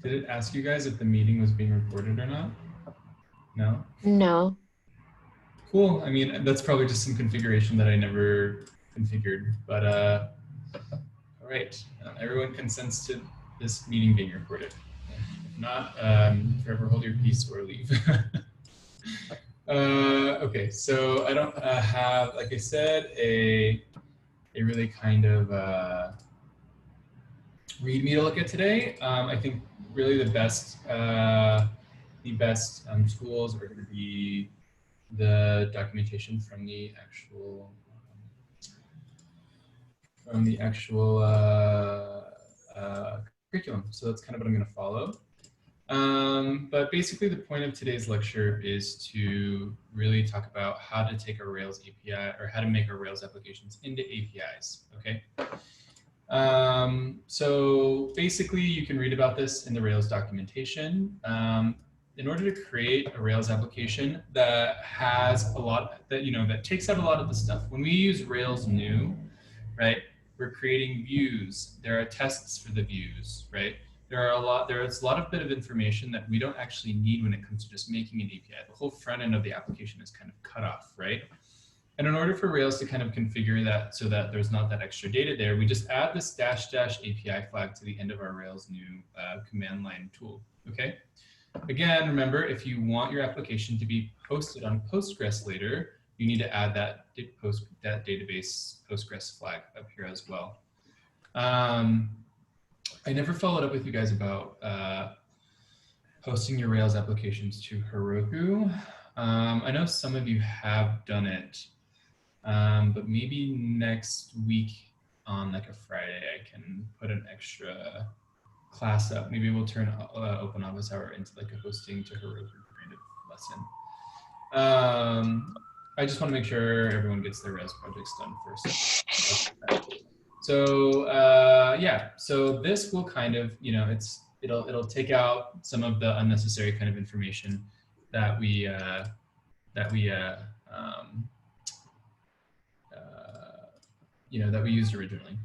Did it ask you guys if the meeting was being recorded or not? No? No. Cool. I mean, that's probably just some configuration that I never configured, but all right. Everyone consents to this meeting being recorded. If not, forever hold your peace or leave. Okay, so I don't have, like I said, a really kind of README to look at today. I think really the best tools are going to be the documentation from the actual curriculum. So that's kind of what I'm going to follow. But basically the point of today's lecture is to really talk about how to take a Rails API or how to make our Rails applications into APIs, okay? So basically you can read about this in the Rails documentation. In order to create a Rails application that has a lot that takes out a lot of the stuff. When we use Rails new, right, we're creating views. There are tests for the views, right? There's a lot of bit of information that we don't actually need when it comes to just making an API. The whole front end of the application is kind of cut off, right? And in order for Rails to kind of configure that so that there's not that extra data there, we just add this -- API flag to the end of our Rails new command line tool, okay? Again, remember, if you want your application to be hosted on Postgres later, you need to add that database Postgres flag up here as well. I never followed up with you guys about hosting your Rails applications to Heroku. I know some of you have done it, but maybe next week on like a Friday, I can put an extra class up. Maybe we'll turn Open Office Hour into like a hosting to Heroku kind of lesson. I just want to make sure everyone gets their Rails projects done first. So yeah, so this will kind of, it'll take out some of the unnecessary kind of information that we used originally.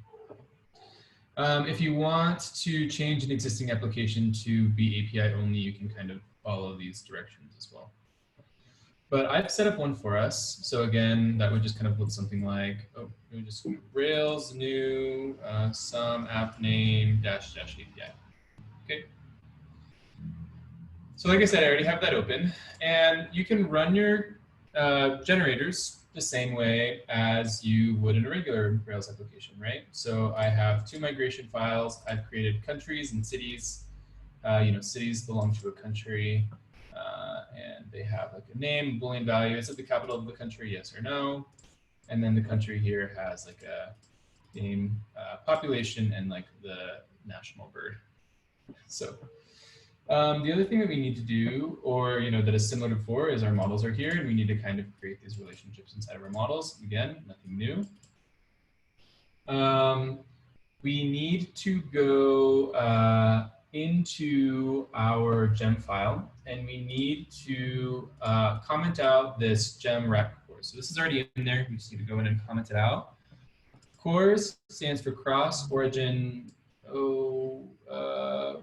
If you want to change an existing application to be API only, you can kind of follow these directions as well. But I've set up one for us. So again, that would just kind of look something like, we just Rails new some app name -- API. Okay. So like I said, I already have that open, and you can run your generators the same way as you would in a regular Rails application, right? So I have 2 migration files. I've created countries and cities. Cities belong to a country, and they have like a name, Boolean value. Is it the capital of the country? Yes or no. And then the country here has like a name, population, and like the national bird. So the other thing that we need to do, or that is similar to before, is our models are here, and we need to kind of create these relationships inside of our models. Again, nothing new. We need to go into our gem file, and we need to comment out this gem rack CORS. So this is already in there. We just need to go in and comment it out. CORS stands for Cross Origin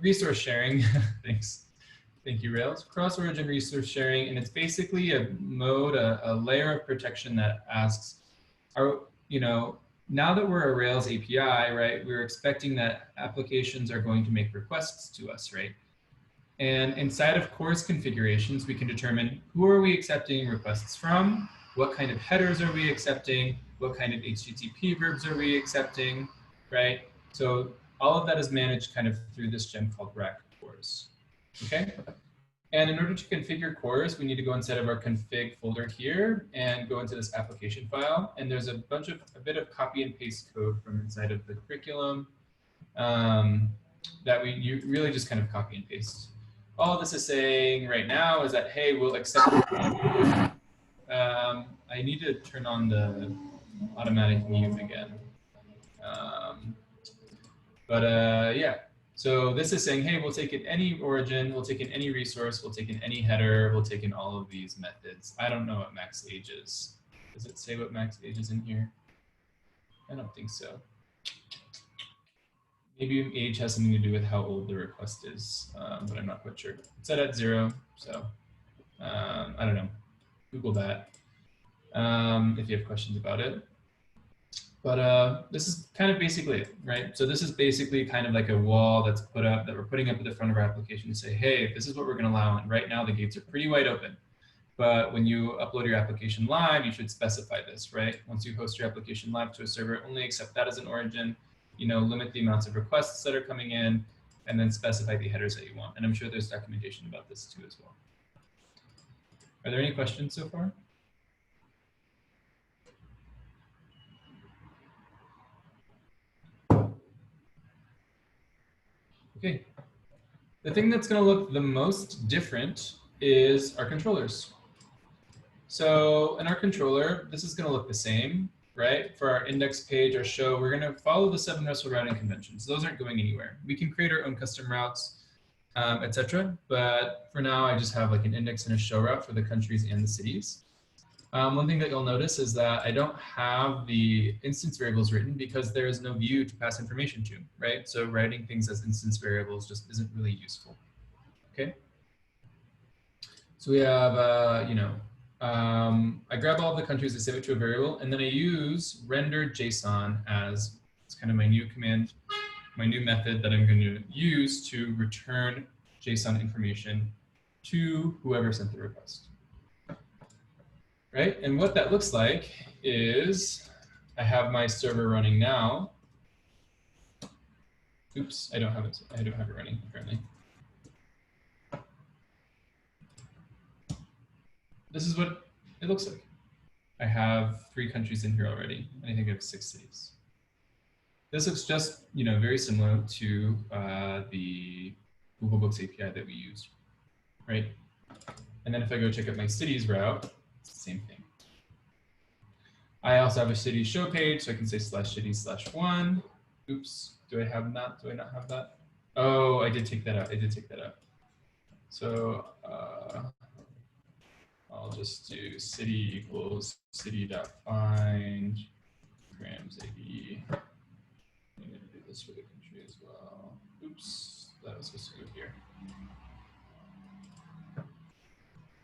Resource Sharing. Thanks. Thank you, Rails. Cross Origin Resource Sharing, and it's basically a mode, a layer of protection that asks, now that we're a Rails API, right, we're expecting that applications are going to make requests to us, right? And inside of CORS configurations, we can determine who are we accepting requests from, what kind of headers are we accepting, what kind of HTTP verbs are we accepting, right? So all of that is managed kind of through this gem called rack CORS, okay? And in order to configure CORS, we need to go inside of our config folder here and go into this application file. And there's a bit of copy and paste code from inside of the curriculum that you really just kind of copy and paste. All this is saying right now is that, hey, we'll accept. I need to turn on the automatic mute again. Yeah. So this is saying, hey, we'll take in any origin, we'll take in any resource, we'll take in any header, we'll take in all of these methods. I don't know what max age is. Does it say what max age is in here? I don't think so. Maybe age has something to do with how old the request is, but I'm not quite sure. It's set at 0, so I don't know. Google that if you have questions about it. But this is kind of basically it, right? So this is basically kind of like a wall that's put up that we're putting up at the front of our application to say, hey, this is what we're going to allow. And right now the gates are pretty wide open. But when you upload your application live, you should specify this, right? Once you host your application live to a server, only accept that as an origin, limit the amounts of requests that are coming in, and then specify the headers that you want. And I'm sure there's documentation about this too as well. Are there any questions so far? Okay. The thing that's going to look the most different is our controllers. So in our controller, this is going to look the same, right? For our index page, our show, we're going to follow the 7 RESTful routing conventions. Those aren't going anywhere. We can create our own custom routes, etc. But for now, I just have like an index and a show route for the countries and the cities. One thing that you'll notice is that I don't have the instance variables written because there is no view to pass information to, right? So writing things as instance variables just isn't really useful. Okay. So we have, I grab all the countries, I save it to a variable, and then I use render JSON as it's kind of my new command, my new method that I'm going to use to return JSON information to whoever sent the request. Right? And what that looks like is I have my server running now. Oops, I don't have it running apparently. This is what it looks like. I have 3 countries in here already, and I think I have 6 cities. This looks just, very similar to the Google Books API that we used, right? And then if I go check out my cities route, it's the same thing. I also have a city show page, so I can say /cities/1. Oops, do I have that? Do I not have that? Oh, I did take that out. So I'll just do city equals city.find grams AD. I'm going to do this for the country as well. Oops, that was supposed to go here.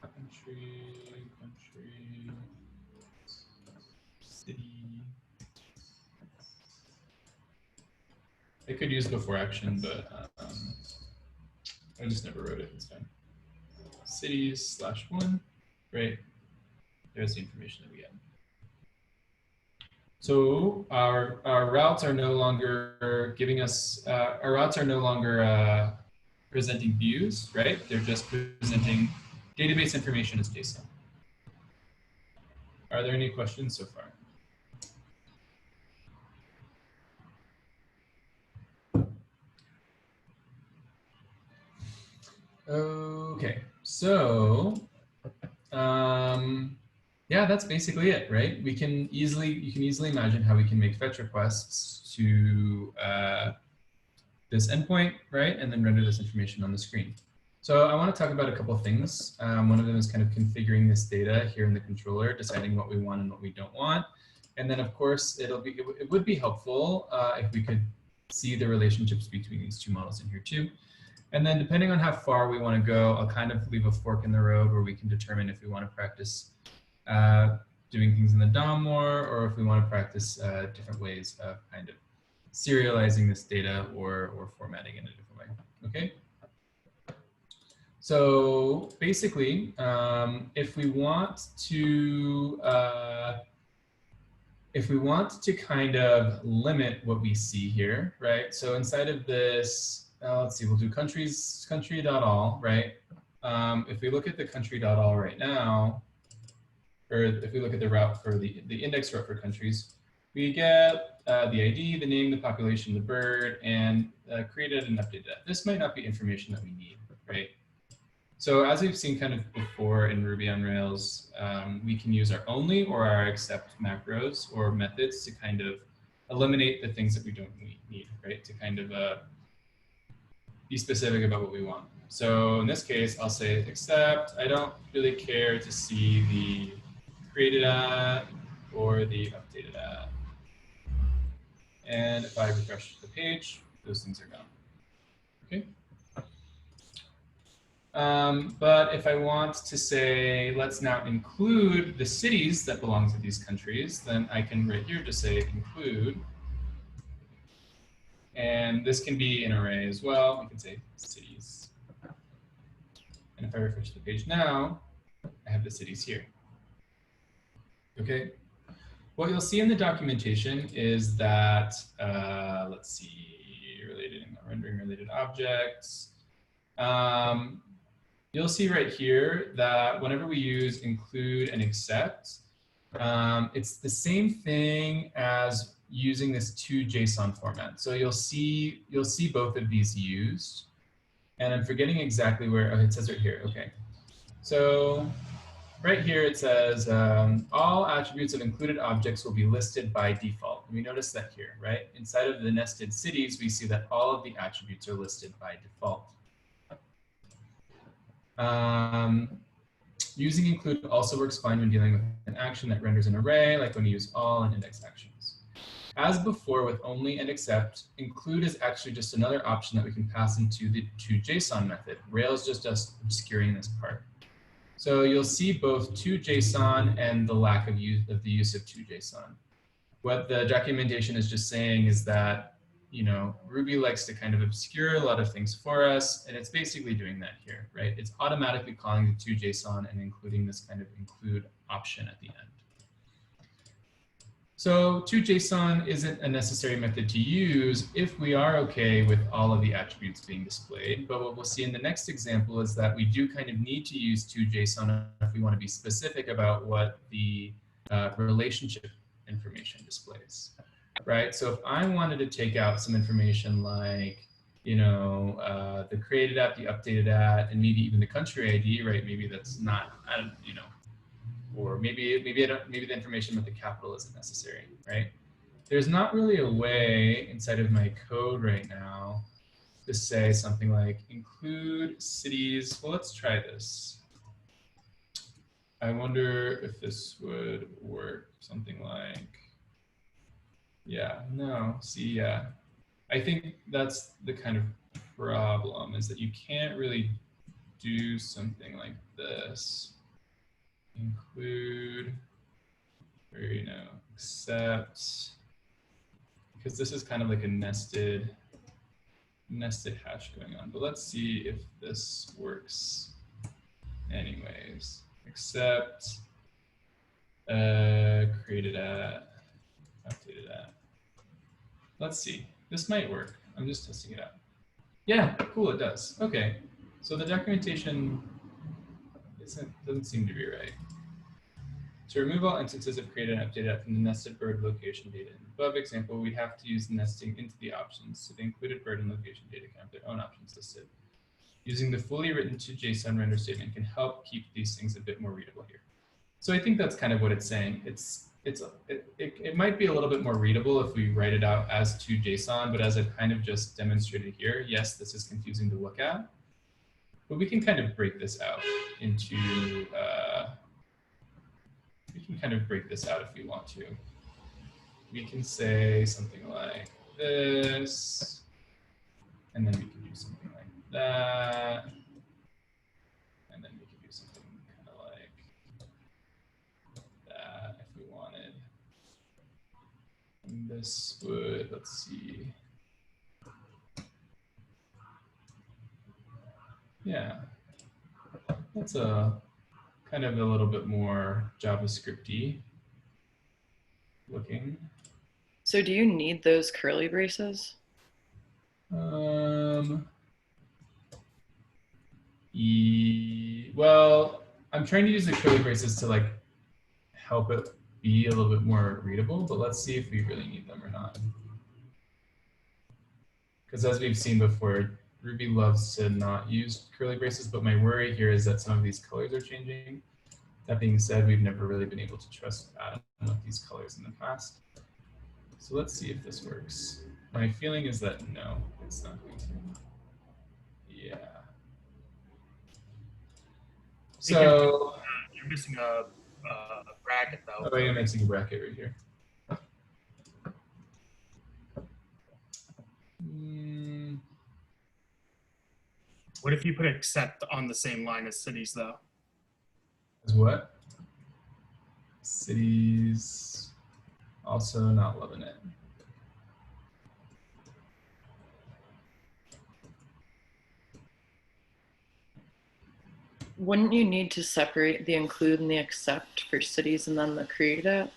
Country, city. I could use before action, but I just never wrote it. It's fine. Cities/1, right? There's the information that we get. So our routes are no longer giving us, our routes are no longer presenting views, right? They're just presenting database information as JSON. Are there any questions so far? Okay, so yeah, that's basically it, right? You can easily imagine how we can make fetch requests to this endpoint, right? And then render this information on the screen. So I want to talk about a couple of things. One of them is kind of configuring this data here in the controller, deciding what we want and what we don't want. And then of course, it would be helpful if we could see the relationships between these 2 models in here too. And then depending on how far we want to go, I'll kind of leave a fork in the road where we can determine if we want to practice doing things in the DOM more, or if we want to practice different ways of kind of serializing this data or formatting it in a different way. Okay. So basically, if we want to kind of limit what we see here, right? So inside of this, let's see, we'll do country.all, right? If we look at the country.all right now, or if we look at the route for the index route for countries, we get the ID, the name, the population, the bird, and created and updated that. This might not be information that we need, right? So as we've seen kind of before in Ruby on Rails, we can use our only or our except macros or methods to kind of eliminate the things that we don't need, right? To kind of be specific about what we want. So in this case, I'll say except I don't really care to see the created at or the updated at. And if I refresh the page, those things are gone. Okay. But if I want to say, let's now include the cities that belong to these countries, then I can right here just say include. And this can be an array as well. We can say cities. And if I refresh the page now, I have the cities here. Okay. What you'll see in the documentation is that, let's see, related and rendering related objects. You'll see right here that whenever we use include and accept, it's the same thing as using this to.json format. So you'll see both of these used. And I'm forgetting exactly where, oh, it says right here, okay. So right here it says all attributes of included objects will be listed by default. And we notice that here, right? Inside of the nested cities, we see that all of the attributes are listed by default. Using include also works fine when dealing with an action that renders an array, like when you use all and index actions. As before with only and except, include is actually just another option that we can pass into the to.json method. Rails just obscuring this part. So you'll see both to.json and the lack of the use of to.json. What the documentation is just saying is that, you know, Ruby likes to kind of obscure a lot of things for us, and it's basically doing that here, right? It's automatically calling the to.json and including this kind of include option at the end. So to.json isn't a necessary method to use if we are okay with all of the attributes being displayed. But what we'll see in the next example is that we do kind of need to use to.json if we want to be specific about what the relationship information displays, right? So if I wanted to take out some information like, you know, the created at, the updated at, and maybe even the country ID, right? Maybe that's not, you know, or maybe the information with the capital isn't necessary, right? There's not really a way inside of my code right now to say something like include cities. Well, let's try this. I wonder if this would work. Something like, yeah, no, see, yeah. I think that's the kind of problem, is that you can't really do something like this. Include, or, you know, accept, because this is kind of like a nested hash going on. But let's see if this works anyways. Accept, created at, updated at. Let's see, this might work. I'm just testing it out. Yeah, cool, it does. Okay, so the documentation doesn't seem to be right. To remove all instances of created and updated from the nested bird location data in the above example, we have to use nesting into the options. So the included bird and location data can have their own options listed. Using the fully written to.json render statement can help keep these things a bit more readable here. So I think that's kind of what it's saying. It might be a little bit more readable if we write it out as to.json, but as I've kind of just demonstrated here, yes, this is confusing to look at. But we can kind of break this out into, we can kind of break this out if we want to. We can say something like this, and then we can do something like that, and then we can do something kind of like that if we wanted. And this would, let's see. Yeah, that's a kind of a little bit more JavaScript-y looking. So do you need those curly braces? Well, I'm trying to use the curly braces to like help it be a little bit more readable, but let's see if we really need them or not. Because as we've seen before, Ruby loves to not use curly braces, but my worry here is that some of these colors are changing. That being said, we've never really been able to trust Adam with these colors in the past. So let's see if this works. My feeling is that no, it's not going to. Yeah. So you're missing a bracket though. Oh, you're missing a bracket right here. What if you put except on the same line as cities, though? As what? Cities also not loving it. Wouldn't you need to separate the include and the except for cities and then the create at?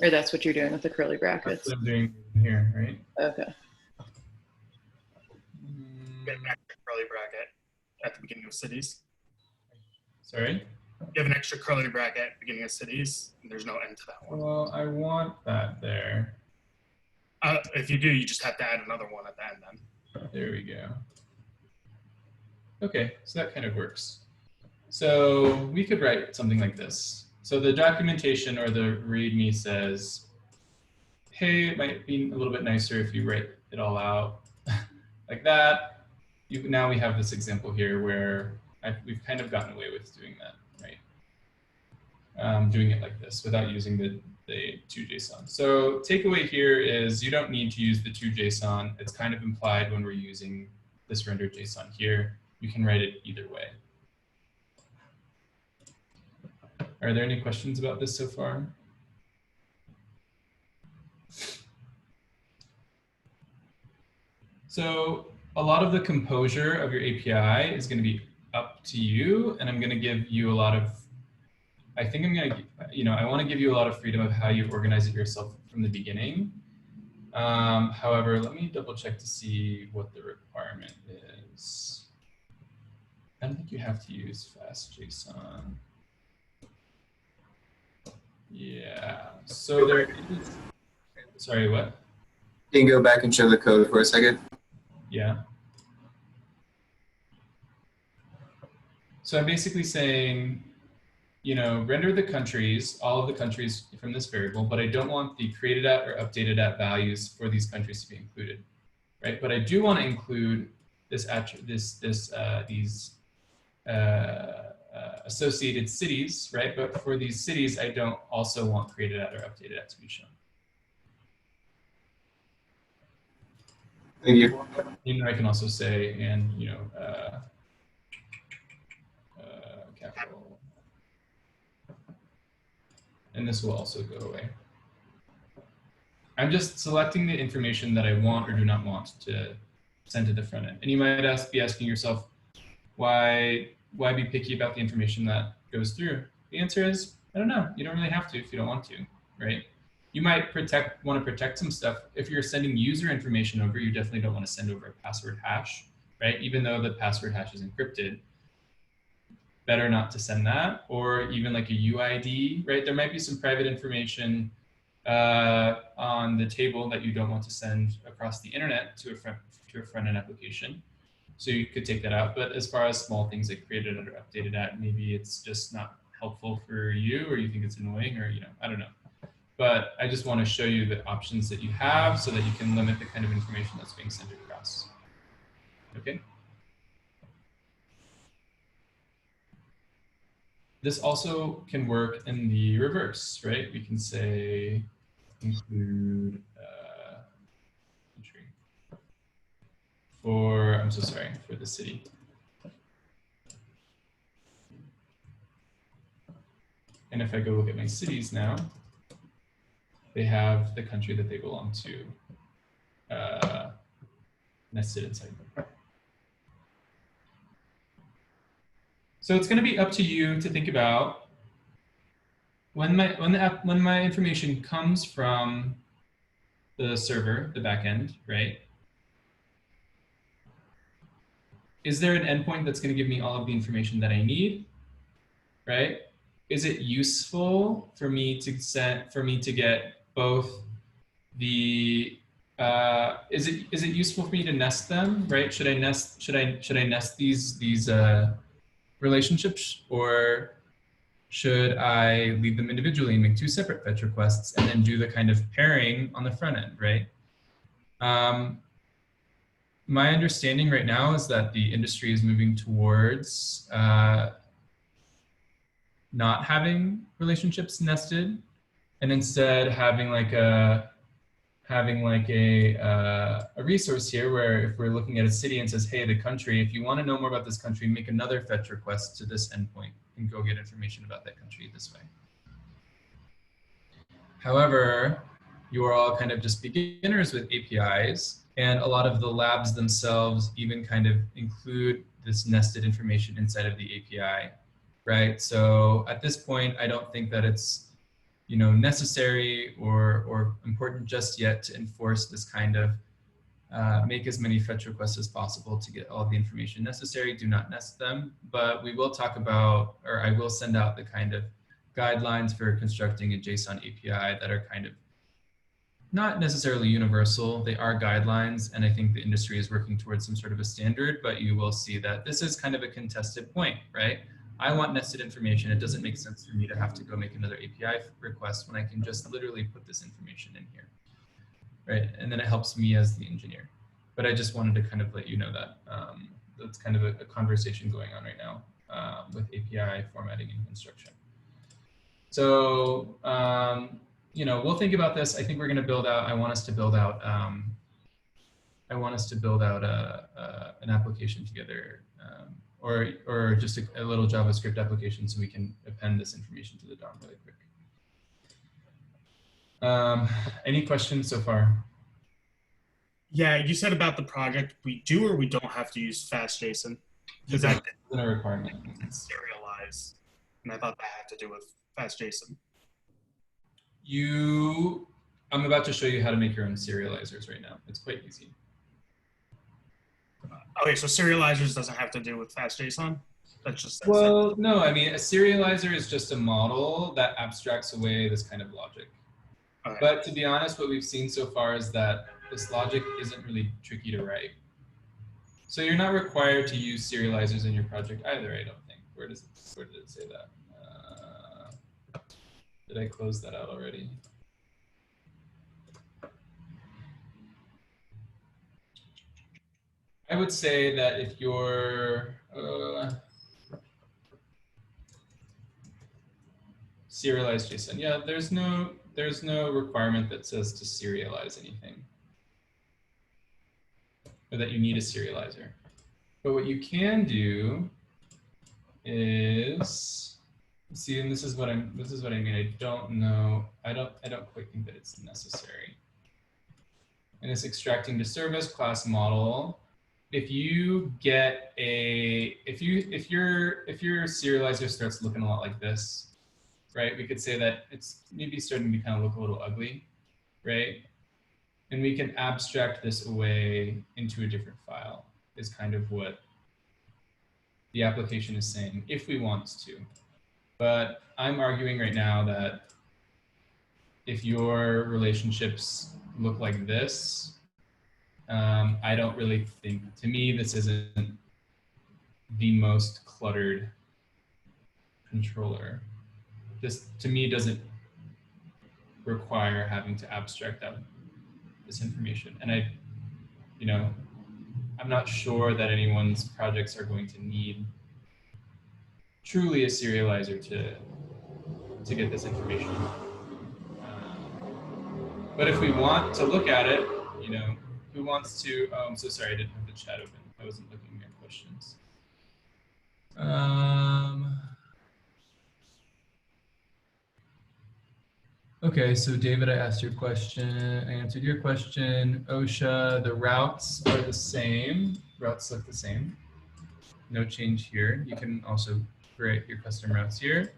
Or that's what you're doing with the curly That's brackets? what I'm doing here, right? Okay. Get an extra curly bracket at the beginning of cities. Sorry? You have an extra curly bracket at the beginning of cities, and there's no end to that one. Well, I want that there. If you do, you just have to add another one at the end then. There we go. Okay, so that kind of works. So we could write something like this. So the documentation or the README says, hey, it might be a little bit nicer if you write it all out like that. Now we have this example here where we've kind of gotten away with doing that, right? Doing it like this without using the to.json. So takeaway here is you don't need to use the to.json. It's kind of implied when we're using this rendered JSON here. You can write it either way. Are there any questions about this so far? So a lot of the composure of your API is going to be up to you, and I'm going to give you a lot of, I think I'm going to, I want to give you a lot of freedom of how you organize it yourself from the beginning. However, let me double check to see what the requirement is. I don't think you have to use fast.json. Yeah, so there is, sorry, what? Can you go back and show the code for a second? Yeah. So I'm basically saying, render the countries, all of the countries from this variable, but I don't want the created at or updated at values for these countries to be included, right? But I do want to include this these associated cities, right? But for these cities, I don't also want created at or updated at to be shown. Thank you. I can also say, and capital, and this will also go away. I'm just selecting the information that I want or do not want to send to the front end. And you might be asking yourself, why be picky about the information that goes through? The answer is, I don't know. You don't really have to if you don't want to, right? You might want to protect some stuff. If you're sending user information over, you definitely don't want to send over a password hash, right? Even though the password hash is encrypted, better not to send that, or even like a UID, right? There might be some private information on the table that you don't want to send across the internet to a front-end application. So you could take that out. But as far as small things like created or updated at, maybe it's just not helpful for you, or you think it's annoying, or I don't know. But I just want to show you the options that you have so that you can limit the kind of information that's being sent across. Okay. This also can work in the reverse, right? We can say include country for, I'm so sorry, for the city. And if I go look at my cities now, they have the country that they belong to nested inside them. So it's going to be up to you to think about when my information comes from the server, the backend, right? Is there an endpoint that's going to give me all of the information that I need, right? Is it useful for me to get both the is it useful for me to nest them, right? Should I nest these relationships, or should I leave them individually and make 2 separate fetch requests and then do the kind of pairing on the front end, right? My understanding right now is that the industry is moving towards not having relationships nested, and instead having like a having like a resource here where if we're looking at a city and says, hey, the country, if you want to know more about this country, make another fetch request to this endpoint and go get information about that country this way. However, you are all kind of just beginners with APIs, and a lot of the labs themselves even kind of include this nested information inside of the API, right? So at this point, I don't think that it's necessary or important just yet to enforce this kind of make as many fetch requests as possible to get all the information necessary. Do not nest them, but we will talk about, or I will send out the kind of guidelines for constructing a JSON API that are kind of not necessarily universal. They are guidelines, and I think the industry is working towards some sort of a standard, but you will see that this is kind of a contested point, right? I want nested information. It doesn't make sense for me to have to go make another API request when I can just literally put this information in here, right? And then it helps me as the engineer. But I just wanted to kind of let you know that that's kind of a conversation going on right now with API formatting and construction. So, we'll think about this. I think we're going to build out, I want us to build out an application together, or just a little JavaScript application so we can append this information to the DOM really quick. Any questions so far? Yeah, you said about the project, we do or we don't have to use FastJSON? Because that isn't a requirement. Serialize, and I thought that had to do with FastJSON. I'm about to show you how to make your own serializers right now. It's quite easy. Okay, so serializers doesn't have to do with FastJSON? That's just that well, no, I mean, a serializer is just a model that abstracts away this kind of logic. Okay. But to be honest, what we've seen so far is that this logic isn't really tricky to write. So you're not required to use serializers in your project either, I don't think. Where did it say that? Did I close that out already? I would say that if you're serialized JSON, yeah, there's no requirement that says to serialize anything, or that you need a serializer. But what you can do is see, and this is what I mean. I don't know. I don't quite think that it's necessary. And it's extracting to service class model. If you get if your serializer starts looking a lot like this, right? We could say that it's maybe starting to kind of look a little ugly, right? And we can abstract this away into a different file, is kind of what the application is saying, if we want to. But I'm arguing right now that if your relationships look like this, I don't really think, to me, this isn't the most cluttered controller. This, to me, doesn't require having to abstract out this information. And I'm not sure that anyone's projects are going to need truly a serializer to get this information. But if we want to look at it, who wants to, oh, I'm so sorry, I didn't have the chat open. I wasn't looking at questions. Okay, so David, I asked your question, I answered your question. OSHA, the routes are the same. Routes look the same. No change here. You can also create your custom routes here.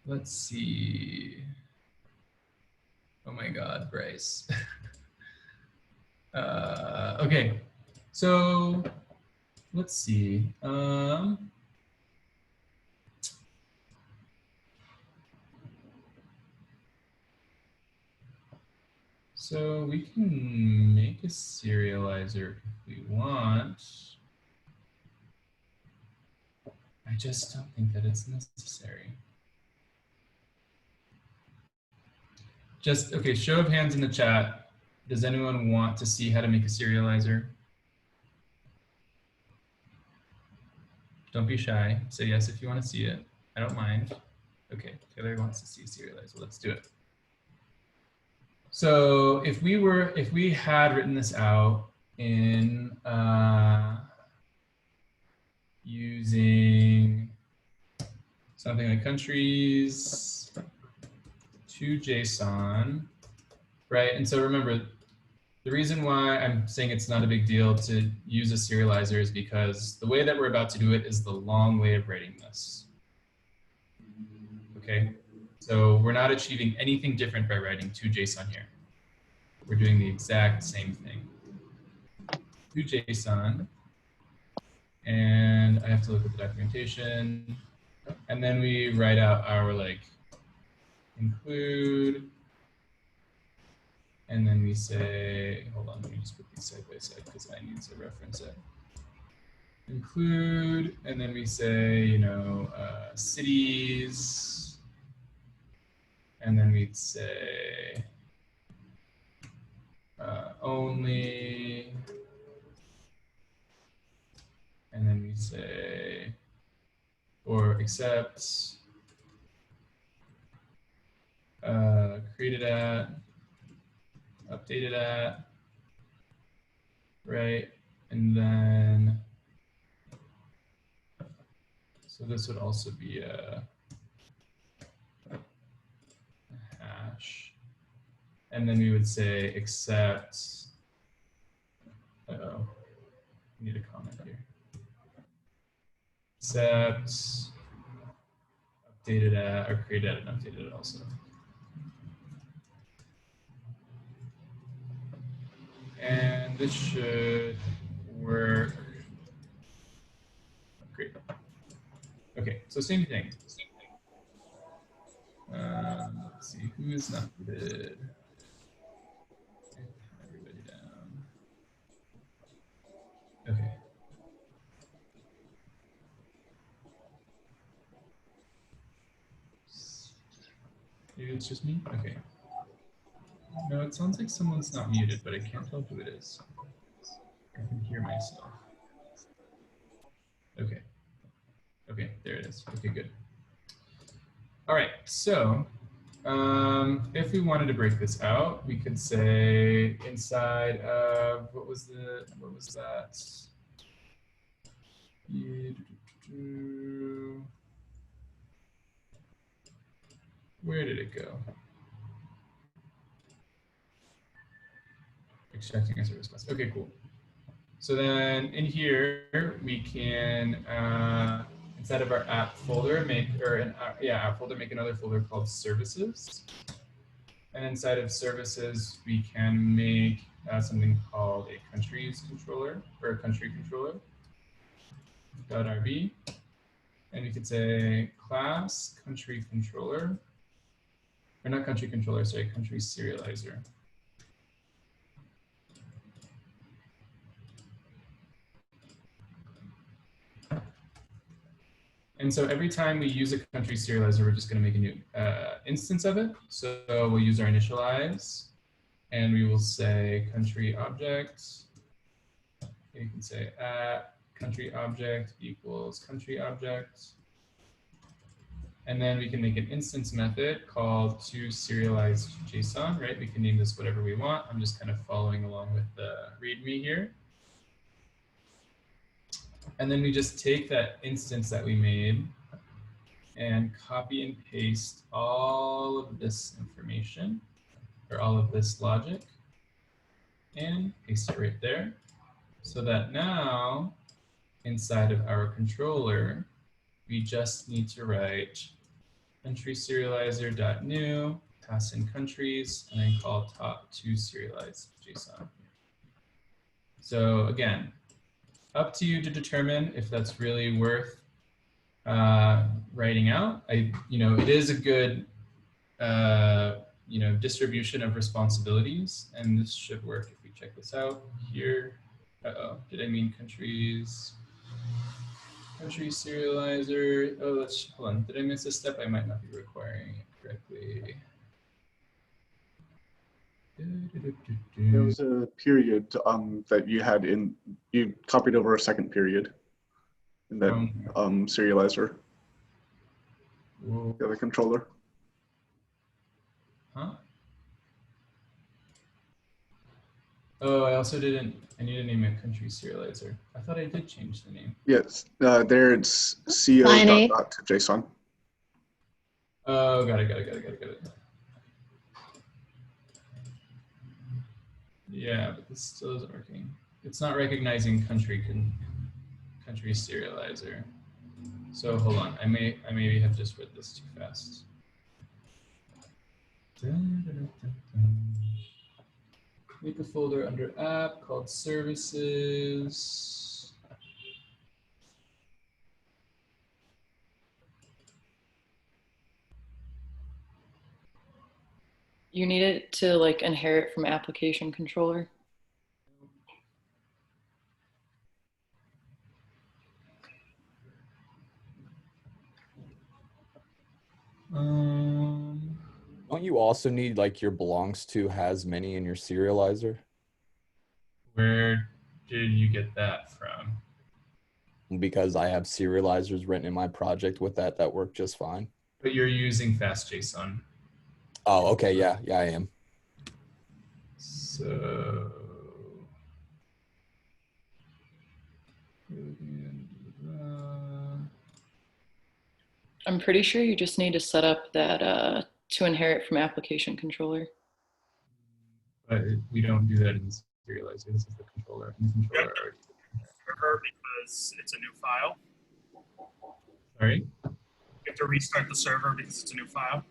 Let's see. Oh my God, Bryce. Okay, so let's see. So we can make a serializer if we want. I just don't think that it's necessary. Just, okay, show of hands in the chat. Does anyone want to see how to make a serializer? Don't be shy. Say yes if you want to see it. I don't mind. Okay, Taylor wants to see serialized. Well, let's do it. So if we had written this out in using something like countries to JSON, right? And so remember, the reason why I'm saying it's not a big deal to use a serializer is because the way that we're about to do it is the long way of writing this. Okay, so we're not achieving anything different by writing to JSON here. We're doing the exact same thing. To JSON, and I have to look at the documentation, and then we write out our like include, and then we say, hold on, let me just put these side by side because I need to reference it. Include, and then we say, you know, cities, and then we'd say only, and then we say, or accept, created at, updated at, right? And then, so this would also be a hash. And then we would say accept, uh-oh, I need a comment here. Accept, updated at, or created at and updated at also. And this should work. Great. Okay, so same thing. Let's see, who is not good? Everybody down. Okay. Maybe it's just me? Okay. No, it sounds like someone's not muted, but I can't tell who it is. I can hear myself. Okay. Okay, there it is. Okay, good. All right, so if we wanted to break this out, we could say inside of, what was that? Where did it go? Extracting a service class. Okay, cool. So then in here, we can, inside of our app folder, make another folder called services. And inside of services, we can make something called a countries controller or a country controller .rb. And we could say class country controller, or not country controller, sorry, country serializer. And so every time we use a country serializer, we're just going to make a new instance of it. So we'll use our initialize, and we will say country object. You can say at country object equals country object. And then we can make an instance method called to serialize JSON, right? We can name this whatever we want. I'm just kind of following along with the README here. And then we just take that instance that we made and copy and paste all of this information or all of this logic and paste it right there. So that now inside of our controller, we just need to write country serializer.new, pass in countries, and then call top to serialize JSON. So again, up to you to determine if that's really worth writing out. It is a good, distribution of responsibilities, and this should work if we check this out here. Uh-oh, did I mean countries? Country serializer. Oh, hold on. Did I miss a step? I might not be requiring it correctly. There was a period that you copied over a second period. in that serializer, Whoa. the other controller. Huh? Oh, I also didn't. I need to name a country serializer. I thought I did change the name. Yes, there it's co Line dot eight. dot to JSON. Oh, got it. Yeah, but this still isn't working. It's not recognizing country serializer. So hold on. I maybe have just read this too fast. Make a folder under app called services. You need it to like inherit from application controller. Don't you also need like your belongs to has many in your serializer? Where did you get that from? Because I have serializers written in my project with that work just fine. But you're using FastJSON. Oh, okay, yeah, I am. So I'm pretty sure you just need to set up that to inherit from application controller. but we don't do that in the serializer. This is the controller. And the controller already. Server because it's a new file. Sorry. You have to restart the server because it's a new file.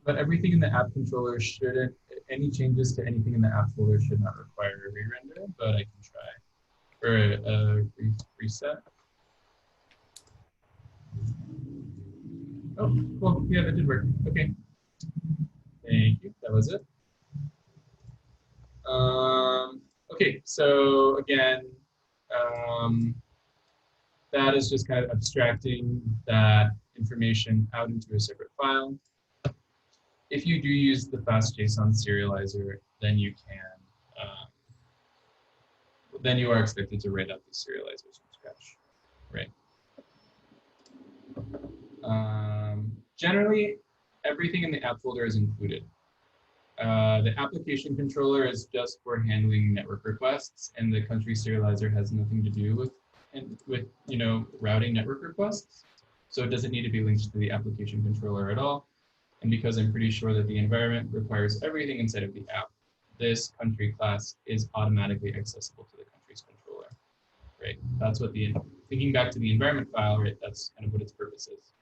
But everything in the app controller shouldn't, any changes to anything in the app folder should not require a re-render, but I can try. Or a reset. Oh, well, yeah, that did work. Okay. Thank you. That was it. Okay, so again, that is just kind of abstracting that information out into a separate file. If you do use the FastJSON serializer, then you can, then you are expected to write out these serializers from scratch, right? Generally, everything in the app folder is included. The application controller is just for handling network requests, and the country serializer has nothing to do with routing network requests. So it doesn't need to be linked to the application controller at all. And because I'm pretty sure that the environment requires everything inside of the app, this country class is automatically accessible to the country's controller, right? That's what thinking back to the environment file, right? That's kind of what its purpose is.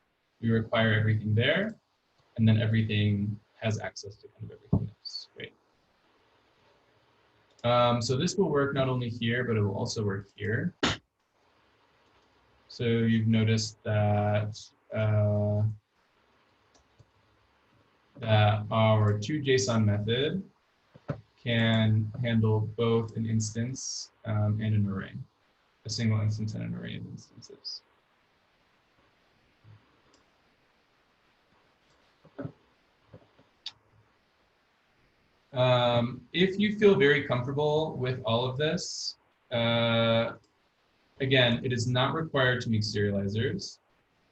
We require everything there, and then everything has access to kind of everything else, right? So this will work not only here, but it will also work here. So you've noticed that that our toJSON method can handle both an instance and an array, a single instance and an array of instances. If you feel very comfortable with all of this, again, it is not required to make serializers.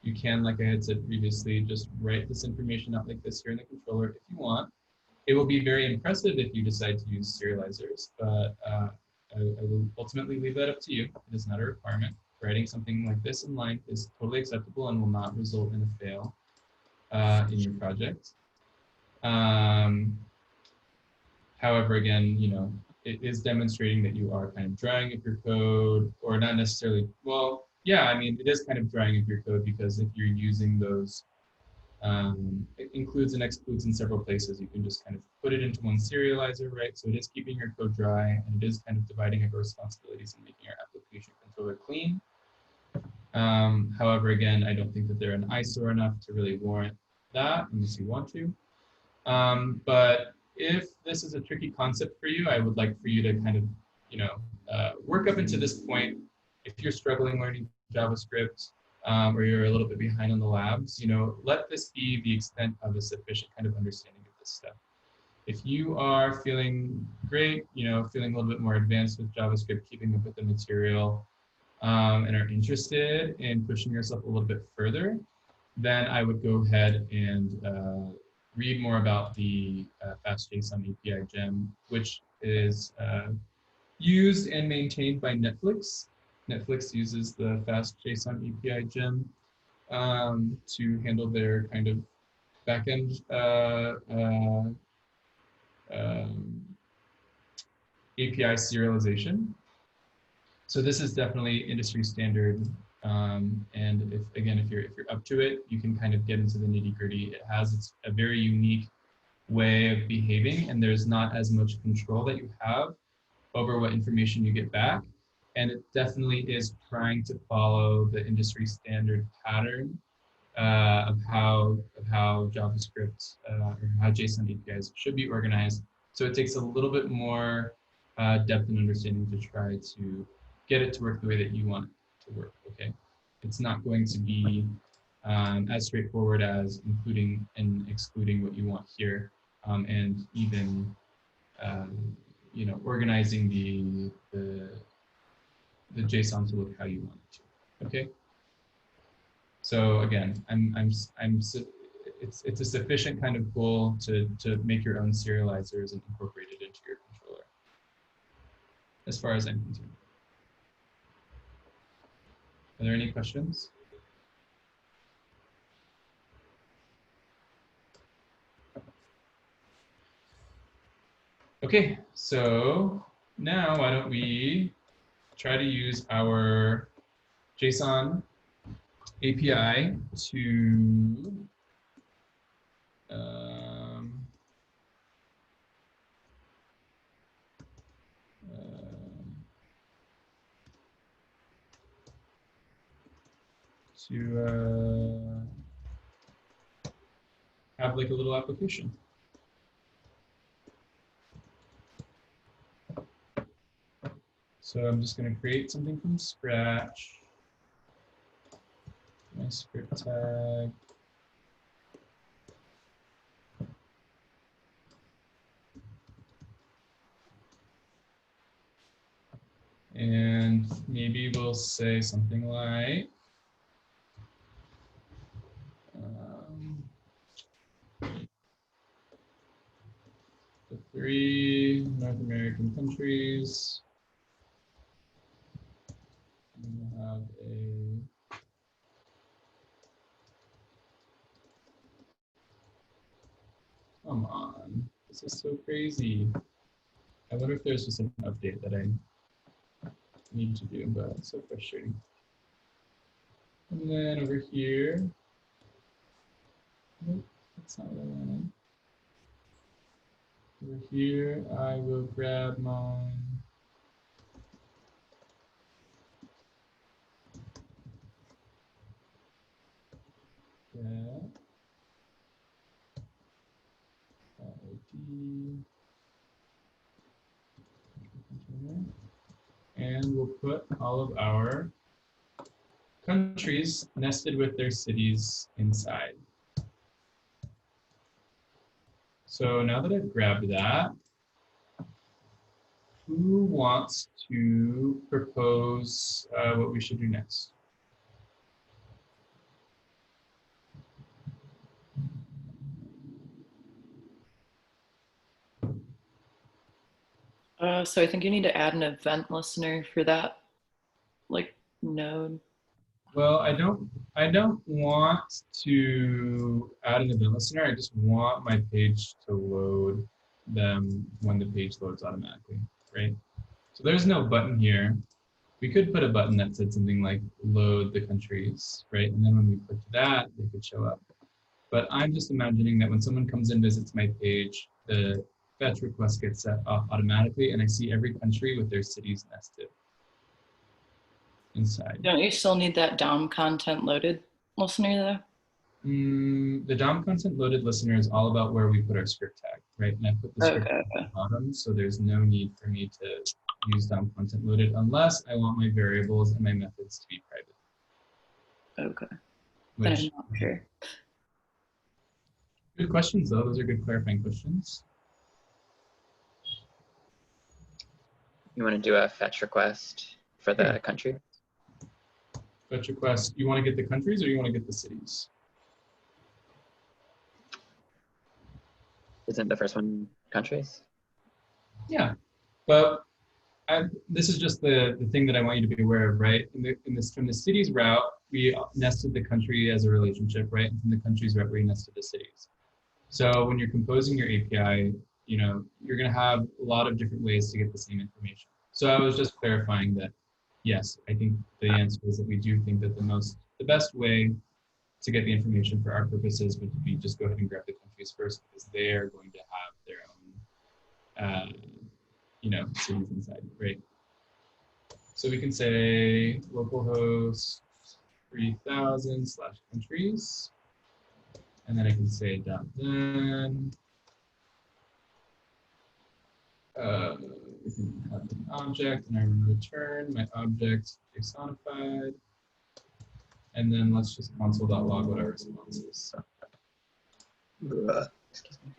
You can, like I had said previously, just write this information out like this here in the controller if you want. It will be very impressive if you decide to use serializers, but I will ultimately leave that up to you. It is not a requirement. Writing something like this in line is totally acceptable and will not result in a fail in your project. However, again, it is demonstrating that you are kind of drying up your code, or not necessarily, well, yeah, I mean, it is kind of drying up your code because if you're using those, it includes and excludes in several places, you can just kind of put it into one serializer, right? So it is keeping your code dry, and it is kind of dividing up responsibilities and making your application controller clean. However, again, I don't think that they're an eyesore enough to really warrant that unless you want to. But if this is a tricky concept for you, I would like for you to kind of, work up into this point. If you're struggling learning JavaScript, or you're a little bit behind on the labs, let this be the extent of a sufficient kind of understanding of this stuff. If you are feeling great, feeling a little bit more advanced with JavaScript, keeping up with the material, and are interested in pushing yourself a little bit further, then I would go ahead and read more about the FastJSON API gem, which is used and maintained by Netflix. Netflix uses the FastJSON API gem to handle their kind of backend API serialization. So this is definitely industry standard. And if you're up to it, you can kind of get into the nitty-gritty. It has a very unique way of behaving, and there's not as much control that you have over what information you get back. And it definitely is trying to follow the industry standard pattern of how JavaScript or how JSON APIs should be organized. So it takes a little bit more depth and understanding to try to get it to work the way that you want it to work. Okay, it's not going to be as straightforward as including and excluding what you want here, and even organizing the JSON to look how you want it to. Okay. So again, it's a sufficient kind of goal to make your own serializers and incorporate it into your controller, as far as I'm concerned. Are there any questions? Okay, so now why don't we try to use our JSON API to have like a little application. So I'm just going to create something from scratch. My script tag. And maybe we'll say something like, the 3 North American countries. We have come on, this is so crazy. I wonder if there's just an update that I need to do, but it's so frustrating. And then over here, nope, that's not what I wanted. Over here, I will grab my and we'll put all of our countries nested with their cities inside. So now that I've grabbed that, who wants to propose what we should do next? So I think you need to add an event listener for that, like, node. Well, I don't want to add an event listener. I just want my page to load them when the page loads automatically, right? So there's no button here. We could put a button that said something like load the countries, right? And then when we click that, they could show up. But I'm just imagining that when someone comes and visits my page, the fetch request gets set off automatically, and I see every country with their cities nested inside. Don't you still need that DOM content loaded listener though? The DOM content loaded listener is all about where we put our script tag, right? And I put the script tag at the bottom, so there's no need for me to use DOM content loaded unless I want my variables and my methods to be private. Okay. Then I'm not sure. Good questions though. Those are good clarifying questions. You want to do a fetch request for the country? Fetch request. You want to get the countries or you want to get the cities? Isn't the first one countries? Yeah, but this is just the thing that I want you to be aware of, right? From the cities route, we nested the country as a relationship, right? And from the countries route, we nested the cities. So when you're composing your API, you're going to have a lot of different ways to get the same information. So I was just clarifying that, yes, I think the answer is that we do think that the best way to get the information for our purposes would be just go ahead and grab the countries first, because they're going to have their own, cities inside, right? So we can say localhost 3000/countries, and then I can say .then. We can have an object, and I return my object JSONified. And then let's just console.log what our response is. Excuse me.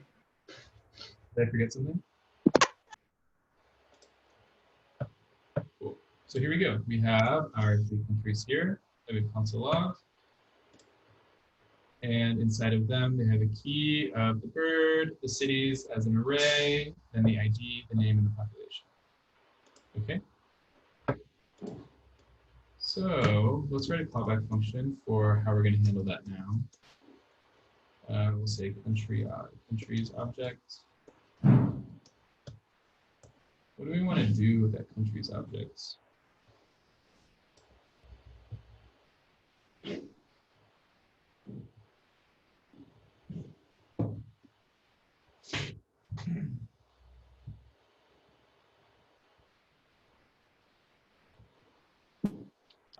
Did I forget something? Cool. So here we go. We have our 3 countries here that we've console logged. And inside of them, they have a key of the bird, the cities as an array, then the ID, the name, and the population. Okay. So let's write a callback function for how we're going to handle that now. We'll say countries object. What do we want to do with that countries object?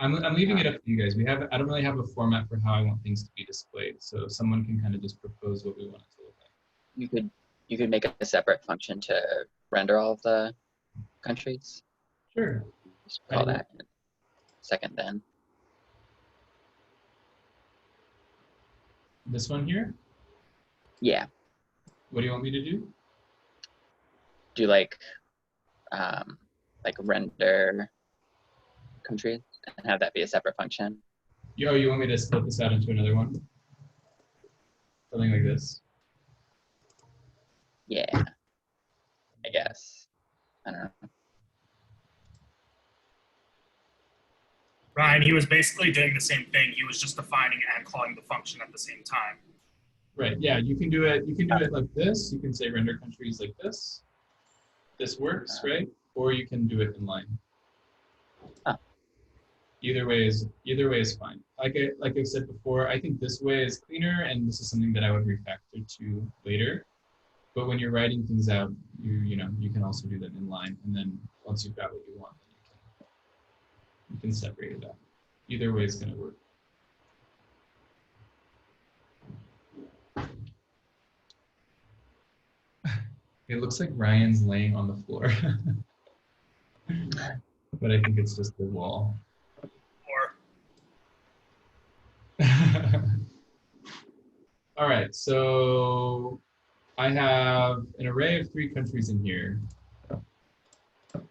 I'm leaving it up to you guys. I don't really have a format for how I want things to be displayed, so someone can kind of just propose what we want it to look like. You could make a separate function to render all of the countries. Sure. Just call that second then. This one here. Yeah. What do you want me to do? Do like render countries and have that be a separate function. Yo, you want me to split this out into another one? Something like this. Yeah. I guess. I don't know. Ryan, he was basically doing the same thing. He was just defining and calling the function at the same time. Right. Yeah, you can do it. You can do it like this. You can say render countries like this. This works, right? Or you can do it in line. Either way is fine. Like I said before, I think this way is cleaner, and this is something that I would refactor to later. But when you're writing things out, you can also do them in line, and then once you've got what you want, then you can separate it out. Either way is going to work. It looks like Ryan's laying on the floor, but I think it's just the wall. All right, so I have an array of 3 countries in here. What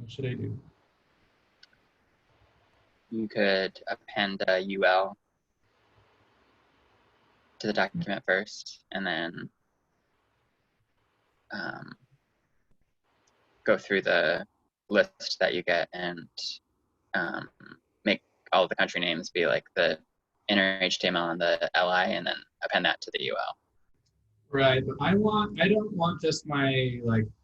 should I do? You could append a UL to the document first, and then go through the list that you get and make all of the country names be like the inner HTML and the LI, and then append that to the UL. Right, but I don't want just my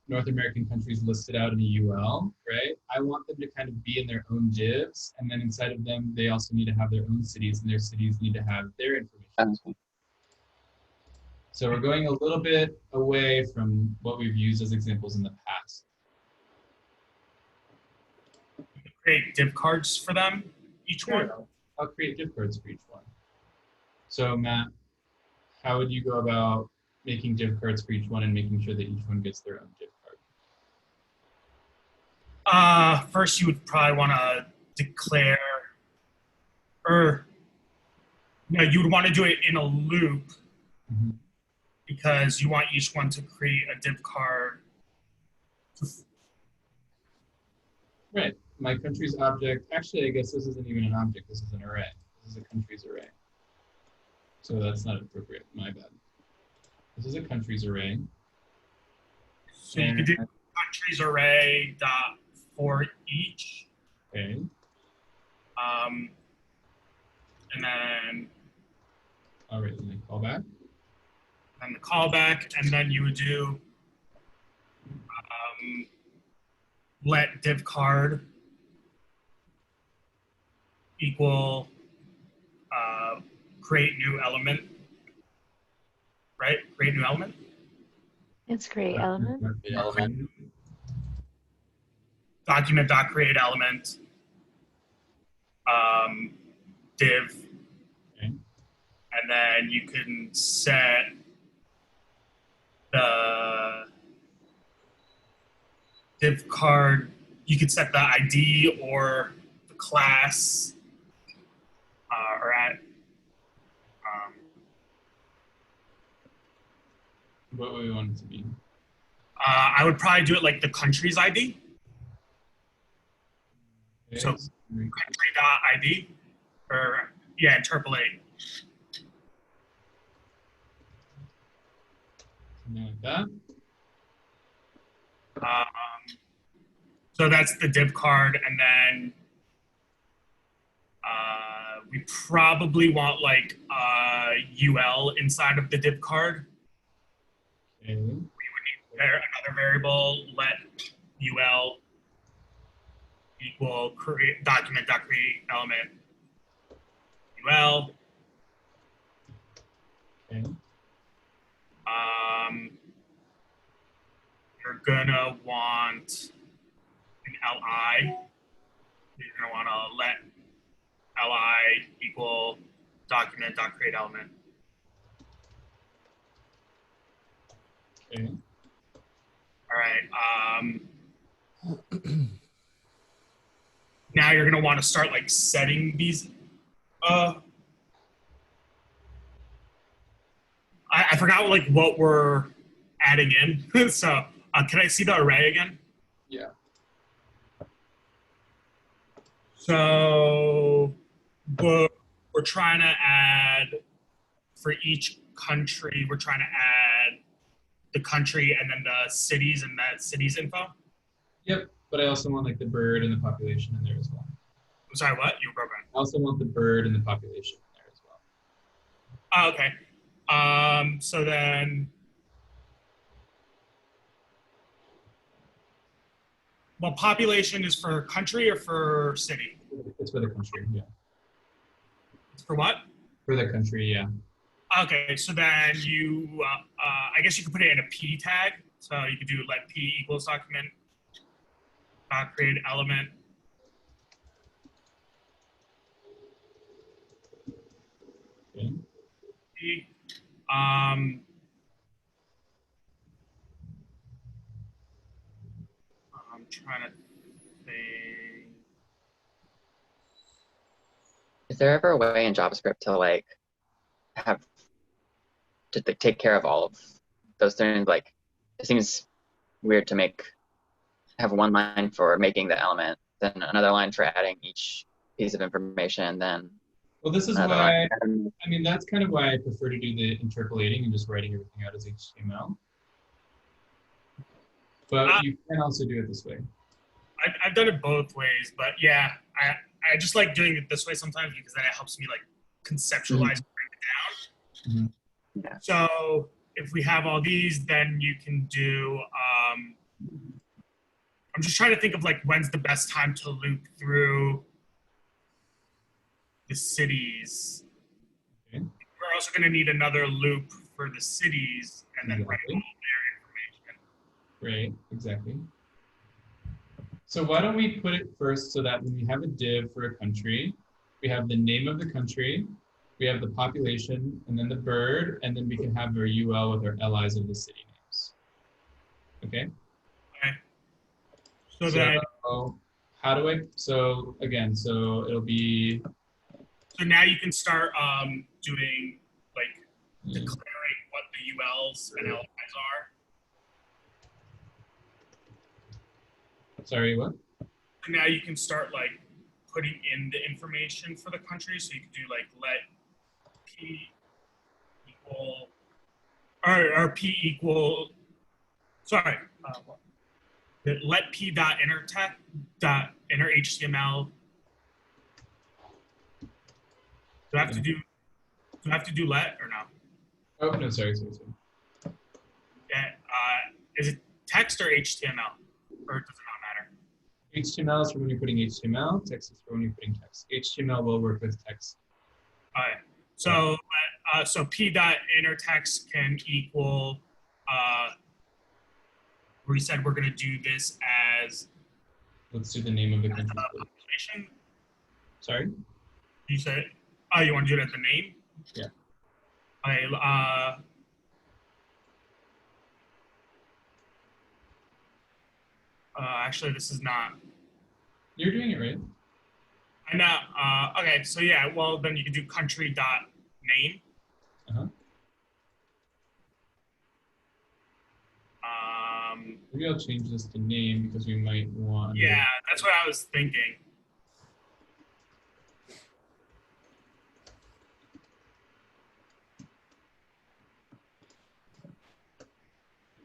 North American countries listed out in a UL, right? I want them to kind of be in their own divs, and then inside of them, they also need to have their own cities, and their cities need to have their information. So we're going a little bit away from what we've used as examples in the past. Create div cards for them, each one. I'll create div cards for each one. So Matt, how would you go about making div cards for each one and making sure that each one gets their own div card? First, you would probably want to declare, you would want to do it in a loop, because you want each one to create a div card. Right. my country's object, actually, I guess this isn't even an object. This is an array. This is a country's array. So that's not appropriate. My bad. This is a country's array. So you could do countries array dot for each, Okay. and then All right, then I call back. the callback, and then you would do let div card equal create new element, right? Create new element. It's create element. Element. Document dot create element. Div. Okay. And then you can set the div card. You could set the ID or the class or at What would we want it to be? I would probably do it like the country's ID. Okay, So- Country.id or yeah, interpolate. something like that. So that's the div card, and then we probably want like UL inside of the div card. Okay. Another variable, let UL equal create document.create element UL. Okay. You're gonna want an LI. You're gonna want to let LI equal document.create element. Okay. All right. Now you're gonna want to start like setting these. I forgot like what we're adding in. So can I see the array again? Yeah. So we're trying to add for each country. We're trying to add the country and then the cities and that cities info. Yep. But I also want like the bird and the population in there as well. I'm sorry, what? You broke down. I also want the bird and the population in there as well. Oh, okay. So then, well, population is for country or for city? It's for the country, yeah. It's for what? For the country, yeah. Okay, so then you, I guess you could put it in a P tag. So you could do let P equals document, create element. Okay. P. I'm trying to think. Is there ever a way in JavaScript to like have to like, take care of all of those things? Like, it seems weird to have one line for making the element, then another line for adding each piece of information, then Well, this is another why, line. I mean, that's kind of why I prefer to do the interpolating and just writing everything out as HTML. But you can also do it this way. I've done it both ways, but yeah, I just like doing it this way sometimes because then it helps me like conceptualize and break it down. Yeah. So if we have all these, then you can do, I'm just trying to think of like when's the best time to loop through the cities. Okay. We're also going to need another loop for the cities and then write all their information. Right, exactly. So why don't we put it first so that when we have a div for a country, we have the name of the country, we have the population, and then the bird, and then we can have our UL with our LIs of the city names. Okay? So then, how do I, so again, so it'll be, so now you can start doing like declaring what the ULs and LIs are. sorry, what? now you can start like putting in the information for the country. So you can do like let P equal, or P equal, sorry, let P dot inner HTML. Do I have to do let or no? Oh, no, sorry. Yeah, is it text or HTML, or does it not matter? HTML is for when you're putting HTML. Text is for when you're putting text. HTML will work with text. All right. So so P dot inner text can equal. We said we're going to do this as Let's do the name of the country. population. Sorry. You said, oh, you want to do it as the name? Yeah. Okay. Actually, this is not. You're doing it right. I know. Okay, so yeah, well, then you can do country dot name. Uh-huh. Maybe I'll change this to name because we might want. Yeah, that's what I was thinking.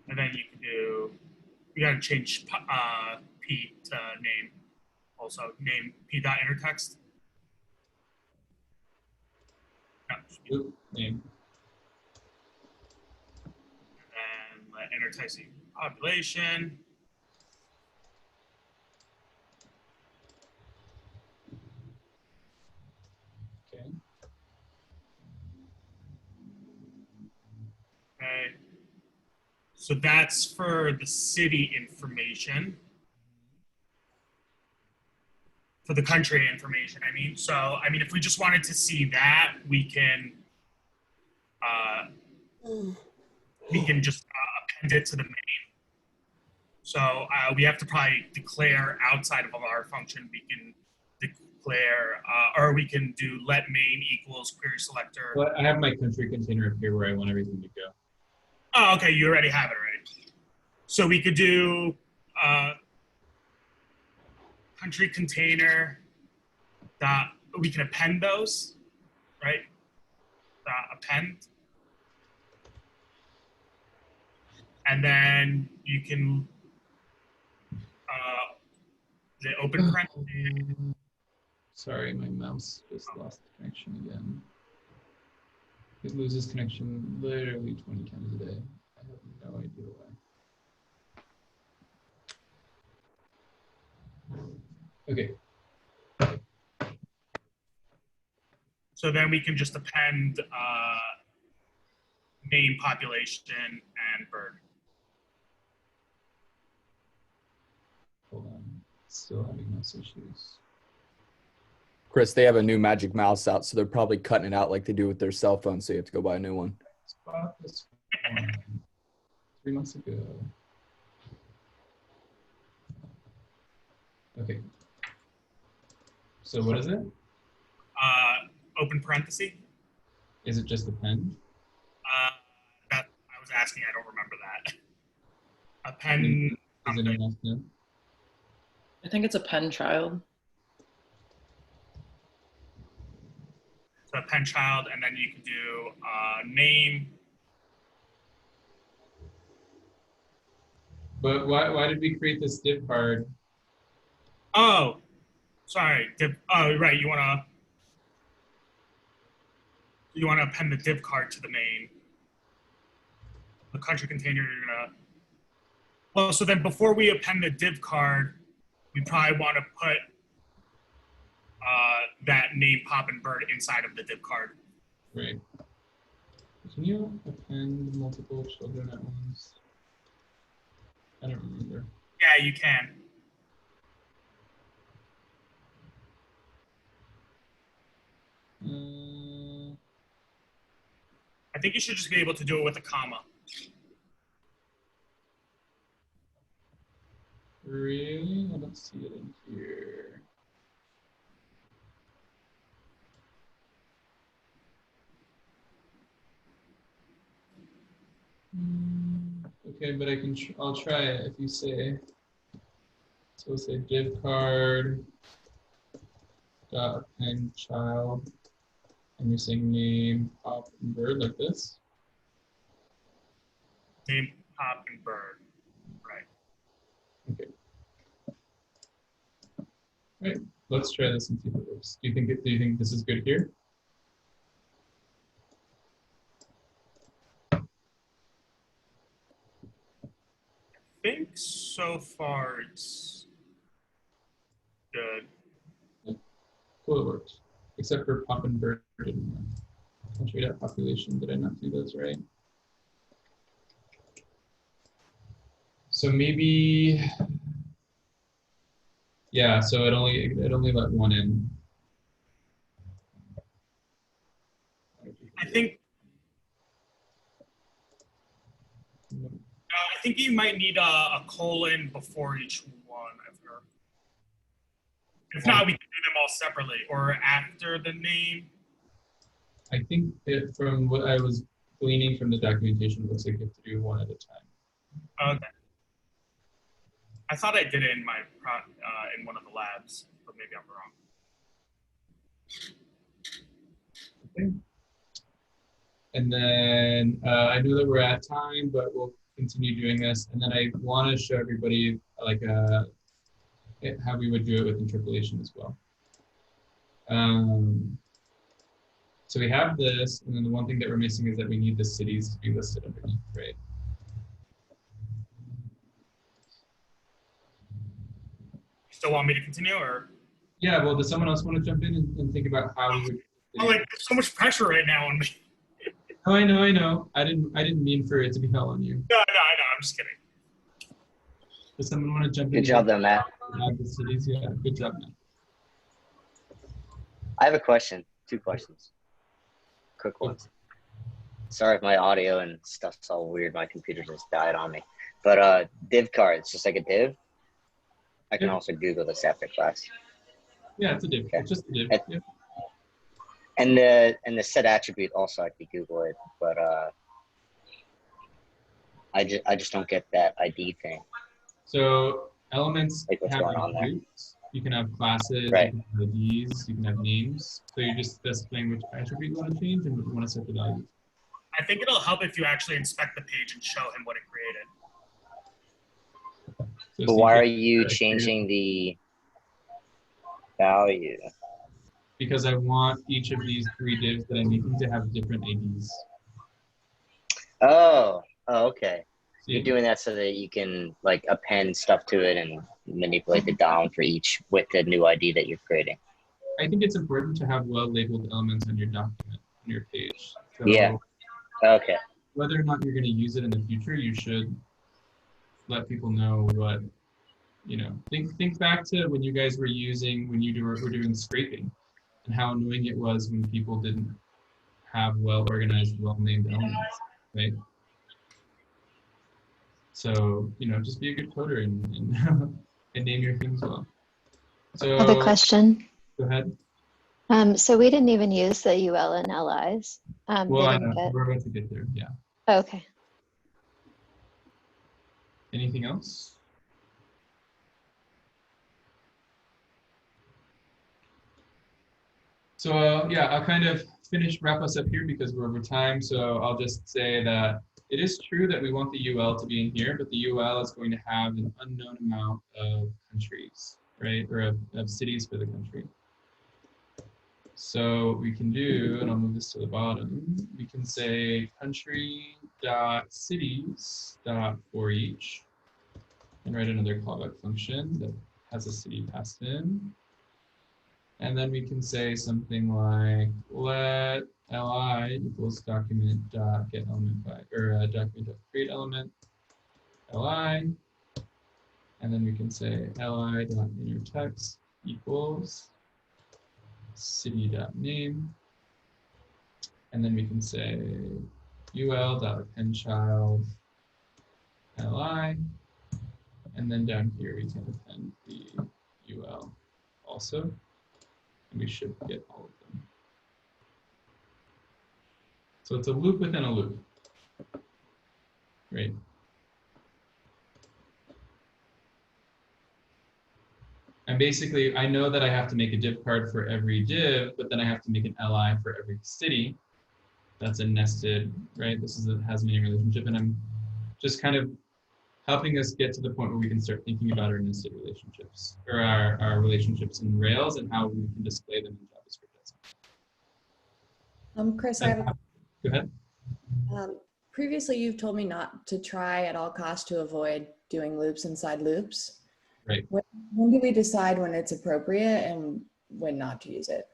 And then you can do. You got to change P to name. Also, name P dot intertext. No, Oop, name. and let intertext equal population. Okay. Okay. So that's for the city information. For the country information, I mean. So, I mean, if we just wanted to see that, we can just append it to the main. So we have to probably declare outside of our function, we can declare, or we can do let main equals query selector. Well, I have my country container up here where I want everything to go. Oh, okay, you already have it already. So we could do country container dot, we can append those, right? Append. And then you can, the open parentheses. Sorry, my mouse just lost connection again. It loses connection literally 20 times a day. I have no idea why. Okay. So then we can just append name, population, and bird. Hold on. Still having mouse issues. Chris, they have a new Magic Mouse out, so they're probably cutting it out like they do with their cell phone, so you have to go buy a new one. Spot this one 3 months ago. Okay. So what is it? Open parenthesis. Is it just a pen? That I was asking. I don't remember that. Append. Does anyone else know? I think it's a pen child. So append child, and then you can do name. But why did we create this div card? Oh, sorry. Oh, right. You wanna append the div card to the main. The country container. You're gonna. Well, so then before we append the div card, we probably want to put that name, pop, and bird inside of the div card. Right. Can you append multiple children at once? I don't remember. Yeah, you can. I think you should just be able to do it with a comma. Really? I don't see it in here. Okay, but I'll try it if you say. So we'll say div card dot append child, and you're saying name, pop, and bird like this. Name, pop, and bird. Right. Okay. All right. Let's try this and see if it works. Do you think this is good here? I think so far it's good. Cool, it worked. Except for pop and bird didn't work. Country dot population, did I not do those right? So maybe, yeah, so it only let one in. I think you might need a colon before each one. I've heard. If not, we can do them all separately or after the name. I think from what I was gleaning from the documentation, it looks like you have to do one at a time. Okay. I thought I did it in my in one of the labs, but maybe I'm wrong. Okay. And then I know that we're at time, but we'll continue doing this. And then I want to show everybody like how we would do it with interpolation as well. So we have this, and then the one thing that we're missing is that we need the cities to be listed underneath, right? Still want me to continue, or? Yeah, well, does someone else want to jump in and think about how we would? Oh, like there's so much pressure right now on me. Oh, I know. I didn't mean for it to be hell on you. No, I know. I'm just kidding. Does someone want to jump in? Good job, though, Matt. Add the cities, yeah. Good job, Matt. I have a question. 2 questions. Quick ones. Sorry if my audio and stuff's all weird. My computer just died on me. But div cards, just like a div. I can also Google this after class. Yeah, it's a div. Okay. It's just a div. And, Yeah. and the set attribute also I could Google it, but I just don't get that ID thing. So elements Like what's have going on there. attributes. You can have classes, Right. you can have IDs, you can have names. So you're just specifying which attribute you want to change and what you want to set the value. I think it'll help if you actually inspect the page and show him what it created. So But see why if are it- you changing the value? Because I want each of these 3 divs that I'm making to have different IDs. Oh, okay. See? You're doing that so that you can like append stuff to it and manipulate the DOM for each with the new ID that you're creating. I think it's important to have well-labeled elements on your document, on your page. So Yeah. Okay. whether or not you're going to use it in the future, you should let people know what, think back to when you guys were were doing scraping and how annoying it was when people didn't have well-organized, well-named elements, right? So, just be a good coder and, and name your things well. So, I have a question. Go ahead. So we didn't even use the UL and LIs. Well, I know. Get... We're about to get there, yeah. Okay. Anything else? So yeah, I'll kind of wrap us up here because we're over time. So I'll just say that it is true that we want the UL to be in here, but the UL is going to have an unknown amount of countries, right? Or of cities for the country. So what we can do, and I'll move this to the bottom, we can say country.cities.forEach and write another callback function that has a city passed in. And then we can say something like let li equals document dot get element by, or document dot create element li. And then we can say li dot inner text equals city dot name. And then we can say ul dot append child li. And then down here we can append the ul also. And we should get all of them. So it's a loop within a loop, right? And basically, I know that I have to make a div card for every div, but then I have to make an li for every city. That's a nested, right? This is a has many relationship, and I'm just kind of helping us get to the point where we can start thinking about our nested relationships, or our relationships in Rails, and how we can display them in JavaScript. Chris, I have a, Go ahead. previously you've told me not to try at all costs to avoid doing loops inside loops. Right. When do we decide when it's appropriate and when not to use it?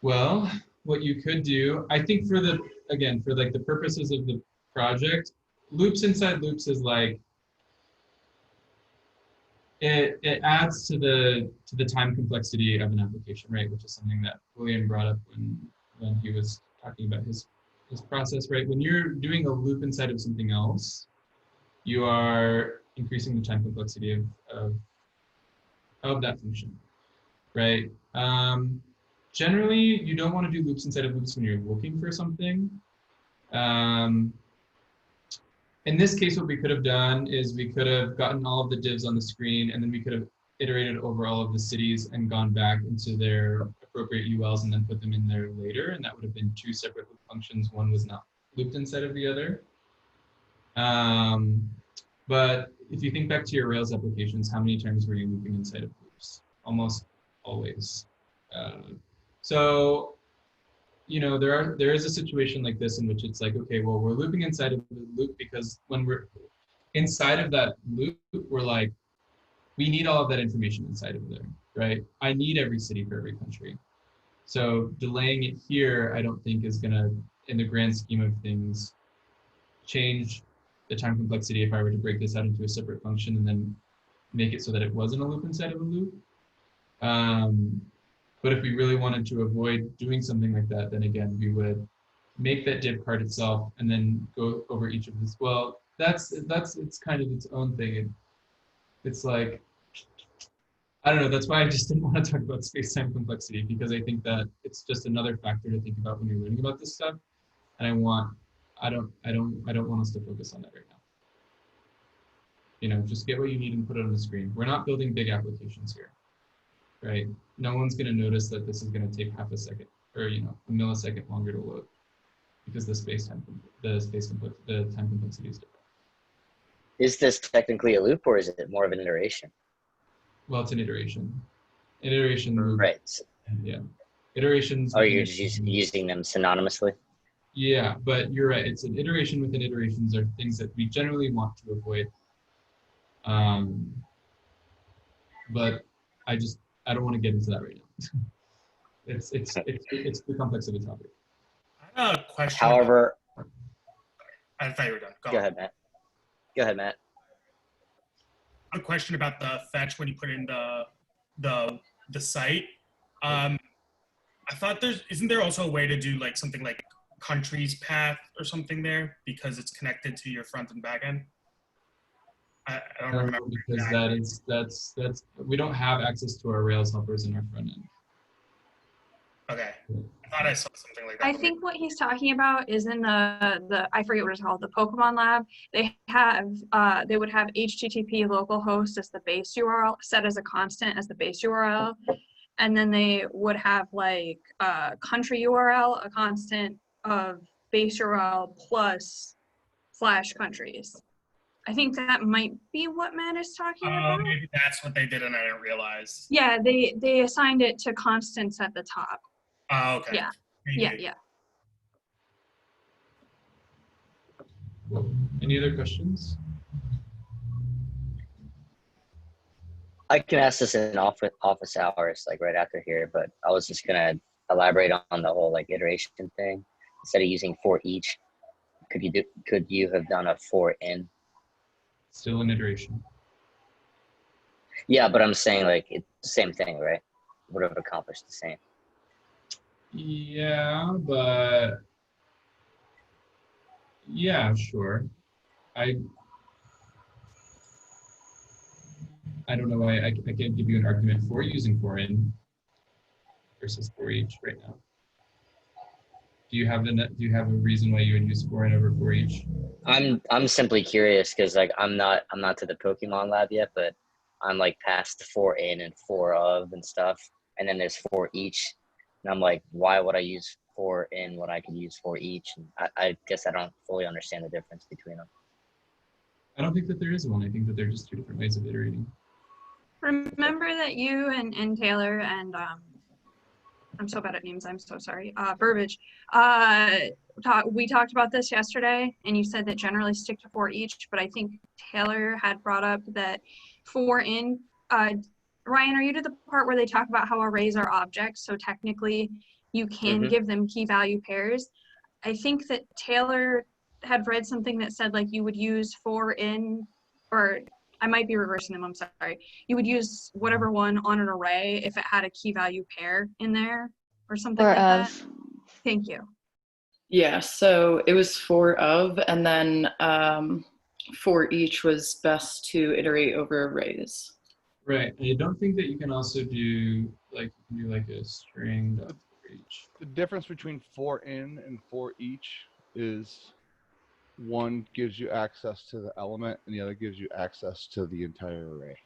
Well, what you could do, I think for the, again, for like the purposes of the project, loops inside loops is like, it adds to the time complexity of an application, right? Which is something that William brought up when he was talking about his process, right? When you're doing a loop inside of something else, you are increasing the time complexity of that function, right? Generally, you don't want to do loops inside of loops when you're looking for something. In this case, what we could have done is we could have gotten all of the divs on the screen, and then we could have iterated over all of the cities and gone back into their appropriate ULs and then put them in there later. And that would have been two separate loop functions. One was not looped inside of the other. But if you think back to your Rails applications, how many times were you looping inside of loops? Almost always. So, you know, there is a situation like this in which it's like, okay, well, we're looping inside of the loop because when we're inside of that loop, we're like, we need all of that information inside of there, right? I need every city for every country. So delaying it here, I don't think is gonna, in the grand scheme of things, change the time complexity if I were to break this out into a separate function and then make it so that it wasn't a loop inside of a loop. But if we really wanted to avoid doing something like that, then again, we would make that div card itself and then go over each of this. Well, it's kind of its own thing. It's like, I don't know, that's why I just didn't want to talk about space-time complexity, because I think that it's just another factor to think about when you're learning about this stuff. And I don't want us to focus on that right now. You know, just get what you need and put it on the screen. We're not building big applications here, right? No one's going to notice that this is going to take half a second or, you know, a millisecond longer to load because the time complexity is different. Is this technically a loop or is it more of an iteration? Well, it's an iteration. Iteration loop. Right. Yeah. Iterations. Oh, you're just using them synonymously? Yeah, but you're right. It's an iteration within iterations are things that we generally want to avoid. But I don't want to get into that right now. It's too complex of a topic. I have a question. However, I thought you were done. Go ahead, Matt. Go ahead, Matt. A question about the fetch when you put in the site. I thought isn't there also a way to do like something like countries path or something there because it's connected to your front and back end? I don't remember. Because that's we don't have access to our Rails helpers in our front end. Okay. I thought I saw something like that. I think what he's talking about is in the I forget what it's called, the Pokemon Lab. They would have HTTP localhost as the base URL, set as a constant as the base URL, and then they would have like country URL, a constant of base URL plus /countries. I think that might be what Matt is talking about. Maybe that's what they did and I didn't realize. Yeah, they assigned it to constants at the top. Oh, okay. Yeah. Maybe. Yeah. Any other questions? I can ask this in office hours, like right after here, but I was just gonna elaborate on the whole like iteration thing. Instead of using for each, could you have done a for in? Still an iteration. Yeah, but I'm saying like it's the same thing, right? Would have accomplished the same. Yeah, but yeah, sure. I don't know why I can't give you an argument for using for in versus for each right now. Do you have a reason why you would use for in over for each? I'm simply curious because like I'm not to the Pokemon Lab yet, but I'm like past the for in and for of and stuff, and then there's for each, and I'm like, why would I use for in when I could use for each? And I guess I don't fully understand the difference between them. I don't think that there is one. I think that they're just two different ways of iterating. Remember that you and Taylor and I'm so bad at names, I'm so sorry. Burbage. We talked about this yesterday, and you said that generally stick to for each, but I think Taylor had brought up that for in. Ryan, are you to the part where they talk about how arrays are objects, so technically you can give them key value pairs? I think that Taylor had read something that said like you would use for in, or I might be reversing them, I'm sorry. You would use whatever one on an array if it had a key value pair in there or something Or like that. of. Thank you. Yeah, so it was for of, and then for each was best to iterate over arrays. Right. I don't think that you can also do like a string dot for each. The difference between for in and for each is one gives you access to the element and the other gives you access to the entire array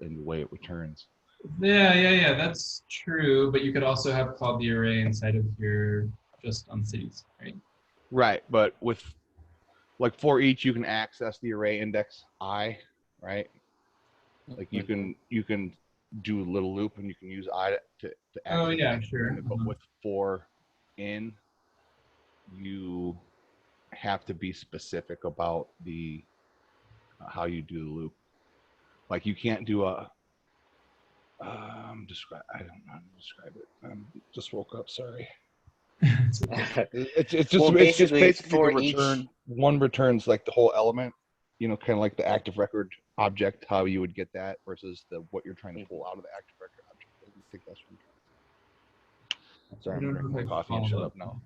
in the way it returns. Yeah, that's true. But you could also have called the array inside of here just on cities, right? Right, but with like for each, you can access the array index I, right? Like you can do a little loop and you can use I to access. Oh yeah, sure. But with for in, you have to be specific about the how you do the loop. Like you can't do a I don't know how to describe it. Just woke up, sorry. It's just Well, basically for the return. One returns like the whole element, you know, kind of like the active record object, how you would get that versus what you're trying to pull out of the active record object. I think that's what sorry, I'm drinking more coffee and shut up now.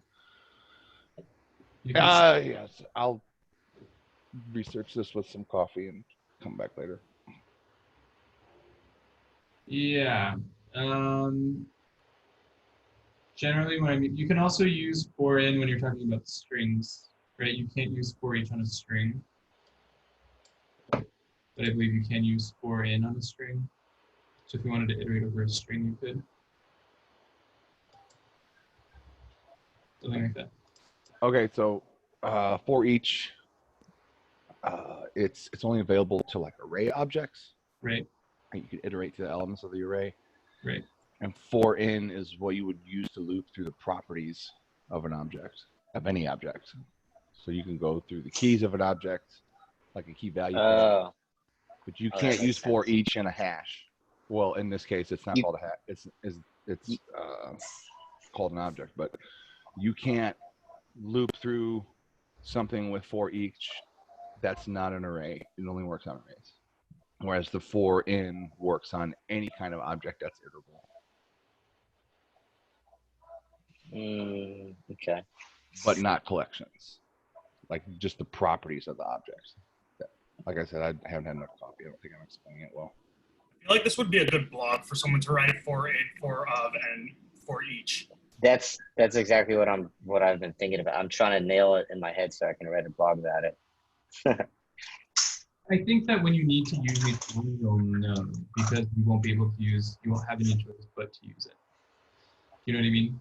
Yes, I'll research this with some coffee and come back later. Yeah. Generally, you can also use for in when you're talking about strings, right? You can't use for each on a string, but I believe you can use for in on a string. So if you wanted to iterate over a string, you could. Something like that. Okay, so for each, it's only available to like array objects. Right. And you can iterate through the elements of the array. Right. And for in is what you would use to loop through the properties of an object, of any object. So you can go through the keys of an object, like a key value. But you can't use for each in a hash. Well, in this case, it's not called a hash. It's called an object, but you can't loop through something with for each that's not an array. It only works on arrays. Whereas the for in works on any kind of object that's iterable. Okay. But not collections. Like just the properties of the objects. Like I said, I haven't had enough coffee. I don't think I'm explaining it well. I feel like this would be a good blog for someone to write for in, for of, and for each. That's exactly what I've been thinking about. I'm trying to nail it in my head so I can write a blog about it. I think that when you need to use each one, you'll know because you won't be able to you won't have any choice but to use it. You know what I mean?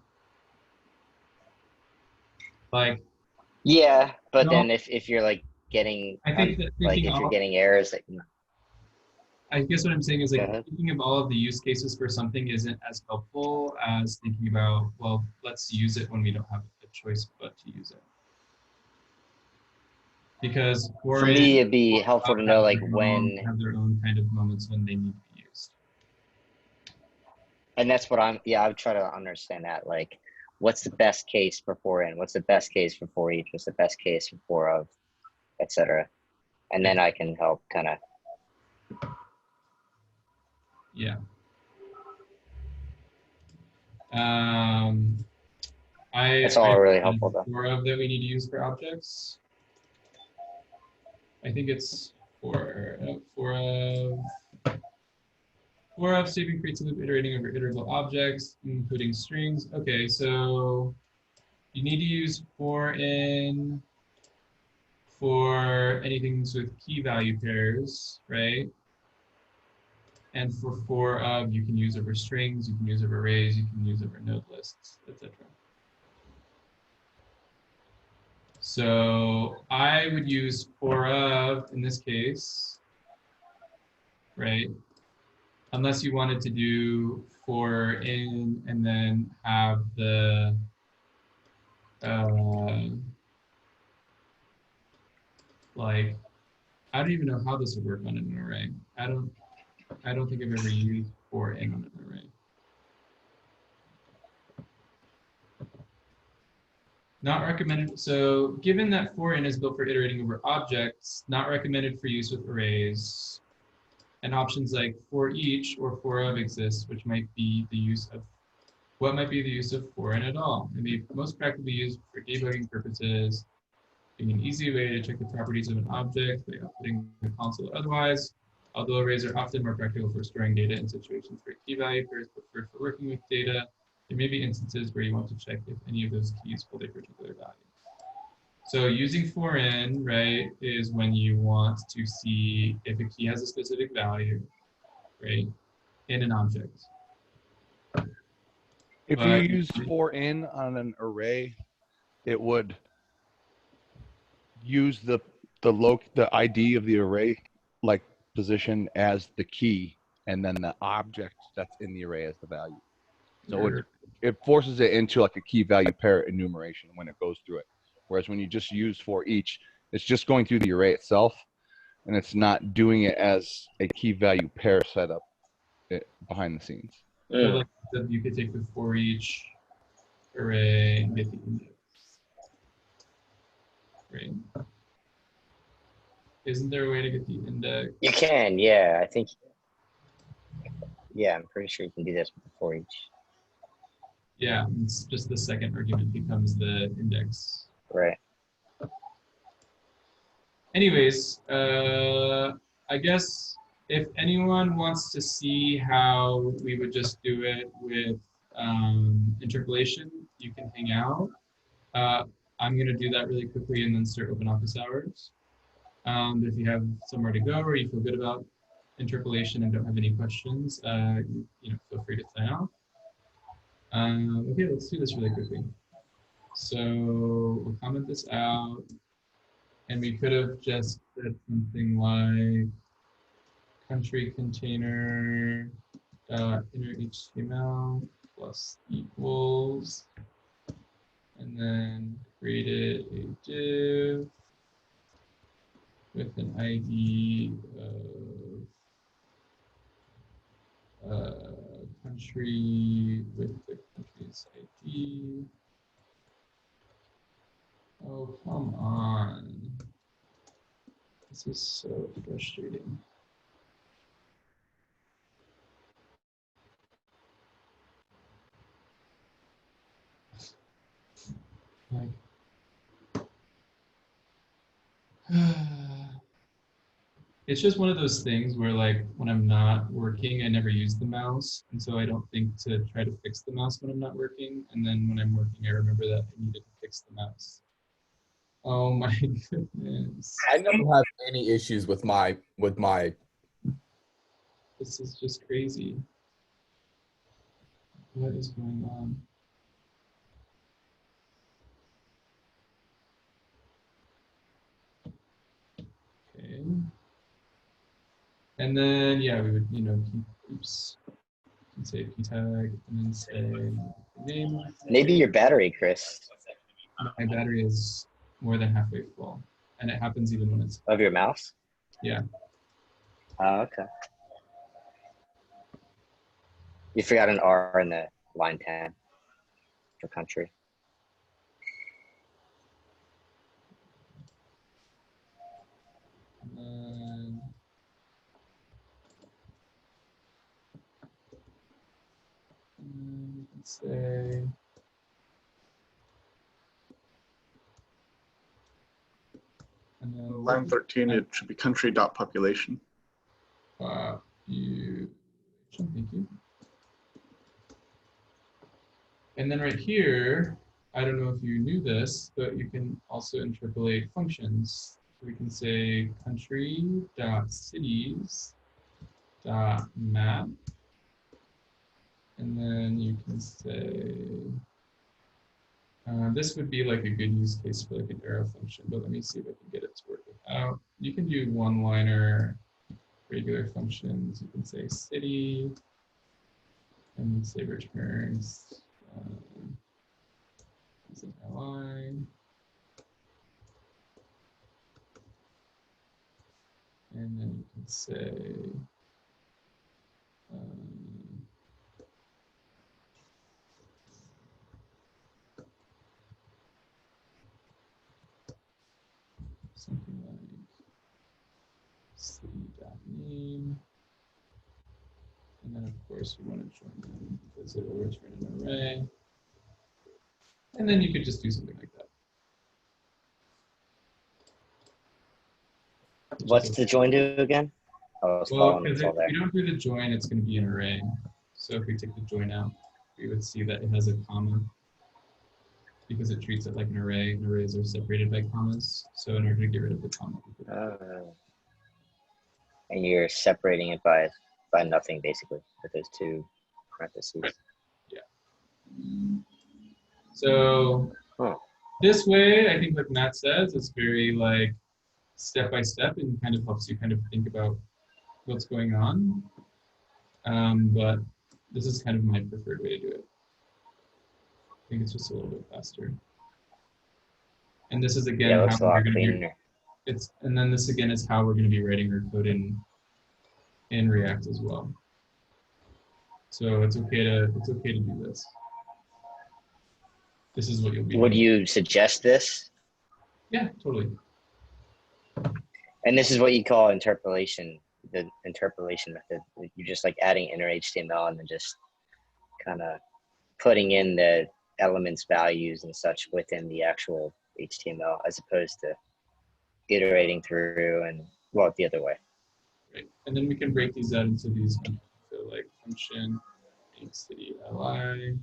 Like. Yeah, but no, then if you're like getting, I think that like if you're getting errors, that, I guess what I'm saying is like thinking of all of the use cases for something isn't as helpful as thinking about, well, let's use it when we don't have a choice but to use it. Because for me, it'd be helpful to know like when have their own kind of moments when they need to be used. And that's what I would try to understand that. Like, what's the best case for for in? What's the best case for for each? What's the best case for for of, etc. And then I can help kind of. Yeah. That's all really helpful though. For of that we need to use for objects. I think it's for of saving creates a loop iterating over iterable objects, including strings. Okay, so you need to use for in for anything with key value pairs, right? And for for of, you can use over strings, you can use over arrays, you can use over node lists, etc. So I would use for of in this case, right? Unless you wanted to do for in and then have the like, I don't even know how this would work on an array. I don't think I've ever used for in on an array. Not recommended. So given that for in is built for iterating over objects, not recommended for use with arrays. And options like for each or for of exist, which might be the use of, what might be the use of for in at all? It may be most practically used for debugging purposes, being an easy way to check the properties of an object by outputting the console or otherwise. Although arrays are often more practical for storing data in situations where key value pairs preferred for working with data, there may be instances where you want to check if any of those keys hold a particular value. So using for in, right, is when you want to see if a key has a specific value, right, in an object. If But you use for in on an array, it would use the ID of the array like position as the key, and then the object that's in the array as the value. So it forces it into like a key value pair enumeration when it goes through it. Whereas when you just use for each, it's just going through the array itself, and it's not doing it as a key value pair setup behind the scenes. So like you could take the for each array and get the index. Right. Isn't there a way to get the index? You can, yeah. I think, yeah, I'm pretty sure you can do this with for each. Yeah, it's just the second argument becomes the index. Right. Anyways, I guess if anyone wants to see how we would just do it with interpolation, you can hang out. I'm going to do that really quickly and then start open office hours. If you have somewhere to go or you feel good about interpolation and don't have any questions, feel free to sign off. Okay, let's do this really quickly. So we'll comment this out, and we could have just said something like country container inner HTML plus equals, and then created a div with an ID of country with the country's ID. Oh, come on. This is so frustrating. Like, it's just one of those things where, like, when I'm not working, I never use the mouse. And so I don't think to try to fix the mouse when I'm not working. And then when I'm working, I remember that I needed to fix the mouse. Oh my goodness. I never have any issues with my This is just crazy. What is going on? Okay. And then, yeah, we would, keep, oops, and say p tag, and then say name. Maybe your battery, Chris. My battery is more than halfway full, and it happens even when it's of your mouse. Yeah. Oh, okay. You forgot an R in the line 10 for country. And let's say Line 13, it should be country.population. Thank you. And then right here, I don't know if you knew this, but you can also interpolate functions. So we can say country.cities map, and then you can say this would be like a good use case for like an arrow function, but let me see if I can get it to work out. You can do one-liner regular functions. You can say city and say returns using li. And then you can say something like city.name. And then of course you want to join them because it will return an array. And then you could just do something like that. What's the join do again? Oh, it's Well, following, because it's all if there. we don't do the join, it's going to be an array. So if we take the join out, we would see that it has a comma because it treats it like an array. And arrays are separated by commas. So in order to get rid of the comma, we could And you're separating it by nothing, basically, with those two parentheses. Yeah. So this way, I think like Matt says, it's very like step by step and kind of helps you kind of think about what's going on. But this is kind of my preferred way to do it. I think it's just a little bit faster. And this is again Yeah, it how looks a we're lot going to be. cleaner. And then this again is how we're going to be writing our code in React as well. So it's okay to do this. This is what you'll be Would doing. you suggest this? Yeah, totally. And this is what you call interpolation, the interpolation method. You're just like adding inner HTML and then just kind of putting in the elements, values, and such within the actual HTML, as opposed to iterating through and, well, the other way. Right. And then we can break these out into these, so like function, city li,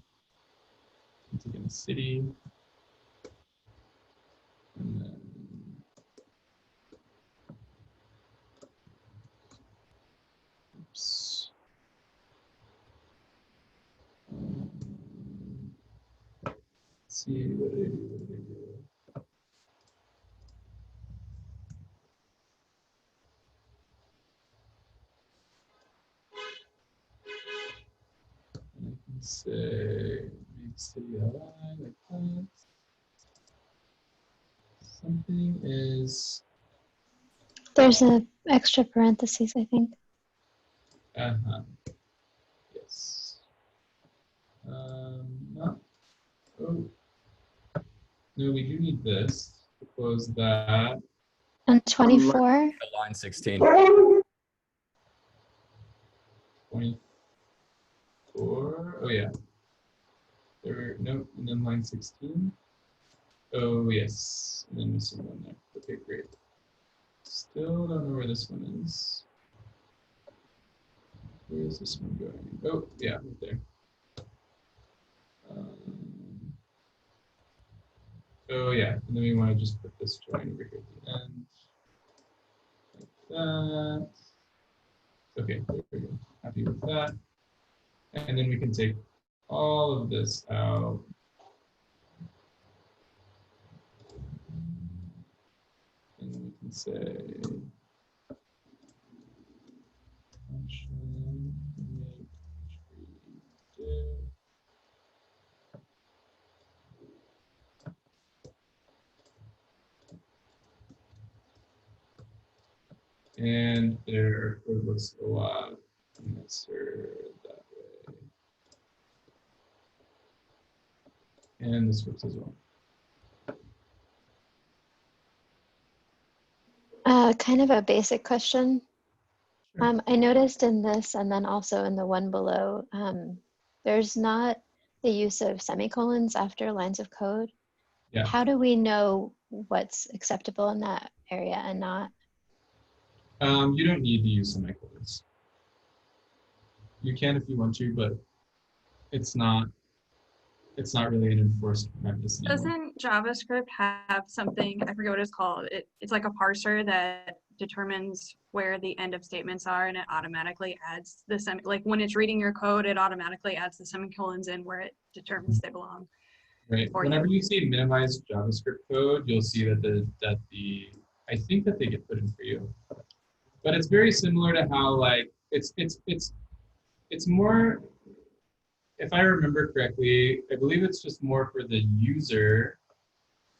take in a city, and then oops. Let's see what did I do. And I can say make city li like that. Something is There's an extra parentheses, I think. yes. No. Oh. No, we do need this. Close that. And 24. At line 16. 24. Oh yeah. There. No. And then line 16. Oh yes. And then missing one there. Okay, great. Still don't know where this one is. Where is this one going? Oh yeah, right there. Oh yeah, and then we want to just put this join over here at the end, like that. Okay, there we go. Happy with that. And then we can take all of this out. And then we can say function make tree div. And their code looks a lot nicer that way. And this works as well. Kind of a basic question. I noticed in this and then also in the one below, there's not the use of semicolons after lines of code. Yeah. How do we know what's acceptable in that area and not? You don't need to use semicolons. You can if you want to, but it's not really an enforced practice anymore. Doesn't JavaScript have something, I forget what it's called, it's like a parser that determines where the end of statements are, and it automatically adds the like when it's reading your code, it automatically adds the semicolons in where it determines they belong. Right. Whenever you see minimized JavaScript code, you'll see that I think that they get put in for you. But it's very similar to how like it's more, if I remember correctly, I believe it's just more for the user,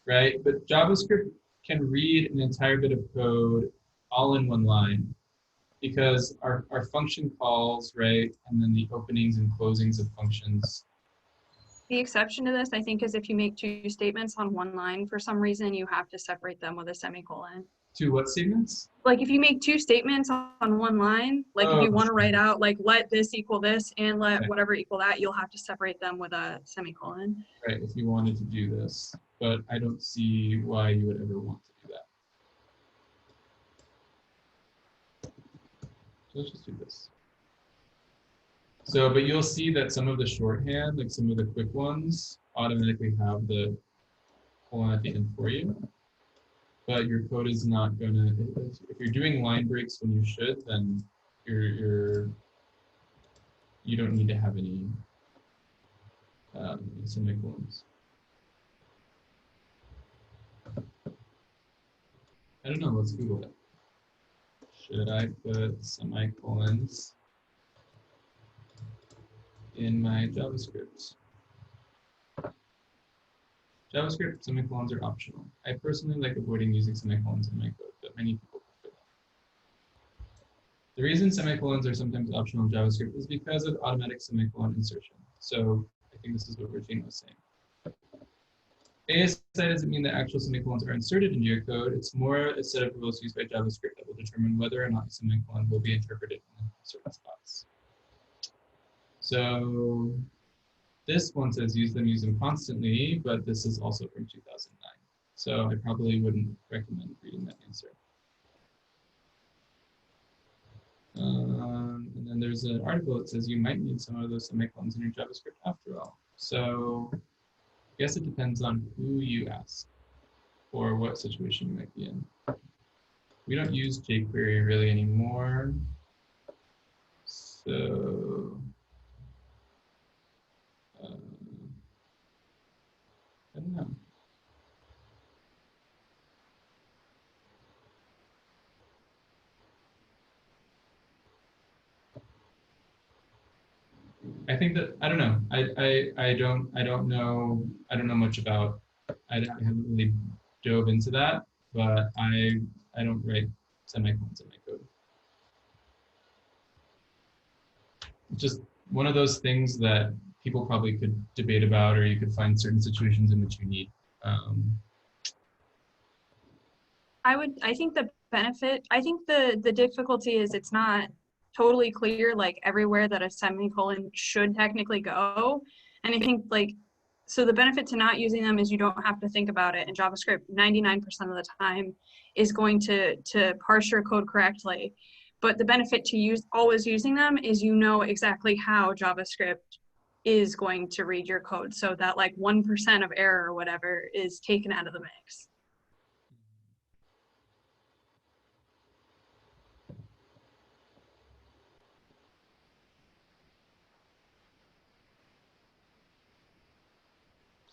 right? But JavaScript can read an entire bit of code all in one line because our function calls, right? And then the openings and closings of functions. The exception to this, I think, is if you make two statements on one line for some reason, you have to separate them with a semicolon. Two what statements? Like if you make two statements on one line, like if you want to write out like let this equal this and let whatever equal that, you'll have to separate them with a semicolon. Right, if you wanted to do this, but I don't see why you would ever want to do that. So let's just do this. So, but you'll see that some of the shorthand, like some of the quick ones, automatically have the colon at the end for you. But your code is not gonna, if you're doing line breaks when you should, then you don't need to have any semicolons. I don't know, let's Google it. Should I put semicolons in my JavaScript? JavaScript semicolons are optional. I personally like avoiding using semicolons in my code, but many people prefer them. The reason semicolons are sometimes optional in JavaScript is because of automatic semicolon insertion. So I think this is what Regina was saying. ASI doesn't mean that actual semicolons are inserted into your code. It's more a set of rules used by JavaScript that will determine whether or not a semicolon will be interpreted in certain spots. So this one says use them constantly, but this is also from 2009. So I probably wouldn't recommend reading that answer. And then there's an article that says you might need some of those semicolons in your JavaScript after all. So I guess it depends on who you ask or what situation you might be in. We don't use jQuery really anymore. So I don't know. I think that I don't know. I don't know much about. I haven't really dove into that, but I don't write semicolons in my code. It's just one of those things that people probably could debate about, or you could find certain situations in which you need. I think the benefit, I think the difficulty is it's not totally clear like everywhere that a semicolon should technically go. And I think like, so the benefit to not using them is you don't have to think about it. And JavaScript 99% of the time is going to parse your code correctly. But the benefit to always using them is you know exactly how JavaScript is going to read your code. So that like 1% of error or whatever is taken out of the mix.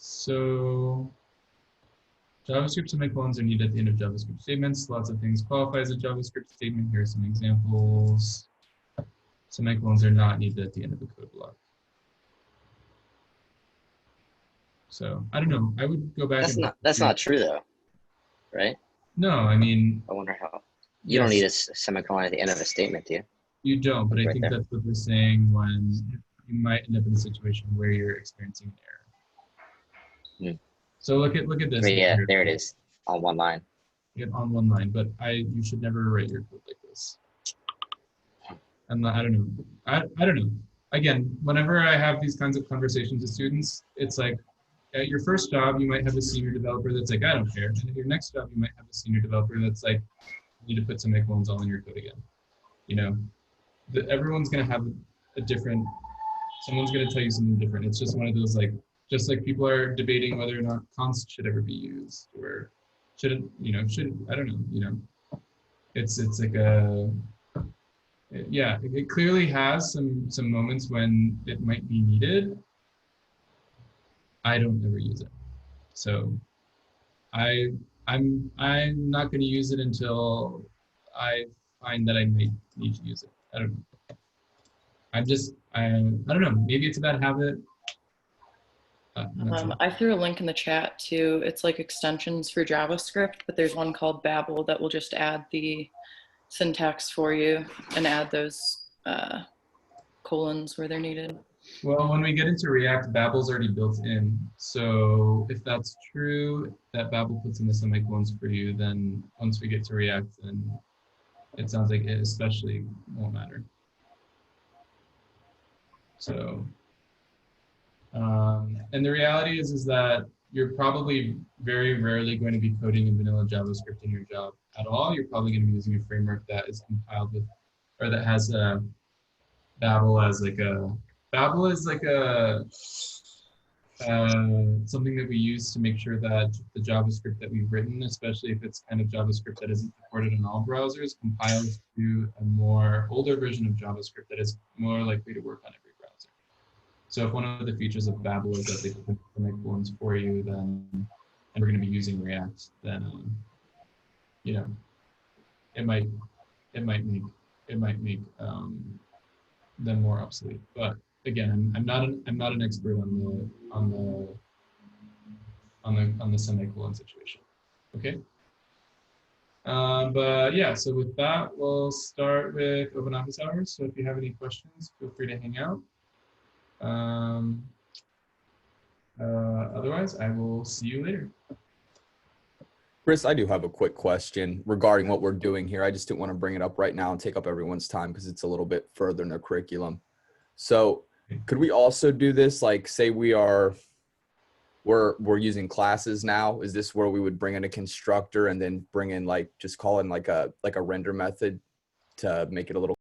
So JavaScript semicolons are needed at the end of JavaScript statements. Lots of things qualify as a JavaScript statement. Here are some examples. Semicolons are not needed at the end of the code block. So I don't know. I would go back. That's not true though, right? No, I mean. I wonder how. You don't need a semicolon at the end of a statement, do you? You don't, but I think that's what they're saying when you might end up in a situation where you're experiencing an error. So look at this. Yeah, there it is on one line. On one line, but you should never write your code like this. And I don't know. I don't know. Again, whenever I have these kinds of conversations with students, it's like at your first job, you might have a senior developer that's like, I don't care. And at your next job, you might have a senior developer that's like, you need to put semicolons all in your code again. You know, everyone's going to have a different, someone's going to tell you something different. It's just one of those like, just like people are debating whether or not const should ever be used or should it, I don't know, it's like a, yeah, it clearly has some moments when it might be needed. I don't ever use it. So I'm not going to use it until I find that I might need to use it. I don't know. I don't know. Maybe it's a bad habit. I'm not sure. I threw a link in the chat too. It's like extensions for JavaScript, but there's one called Babel that will just add the syntax for you and add those colons where they're needed. Well, when we get into React, Babel's already built in. So if that's true, that Babel puts in the semicolons for you, then once we get to React, then it sounds like it especially won't matter. So, and the reality is that you're probably very rarely going to be coding in vanilla JavaScript in your job at all. You're probably going to be using a framework that is compiled with, or that has Babel as like a, Babel is like a something that we use to make sure that the JavaScript that we've written, especially if it's kind of JavaScript that isn't supported in all browsers, compiles to a more older version of JavaScript that is more likely to work on every browser. So if one of the features of Babel is that they put semicolons for you, then, and we're going to be using React, then you know, it might make them more obsolete. But again, I'm not an expert on the semicolon situation. Okay. But yeah, so with that, we'll start with open office hours. So if you have any questions, feel free to hang out. Otherwise, I will see you later. Chris, I do have a quick question regarding what we're doing here. I just didn't want to bring it up right now and take up everyone's time because it's a little bit further in their curriculum. So could we also do this? Like say we're using classes now. Is this where we would bring in a constructor and then bring in like, just call in like a render method to make it a little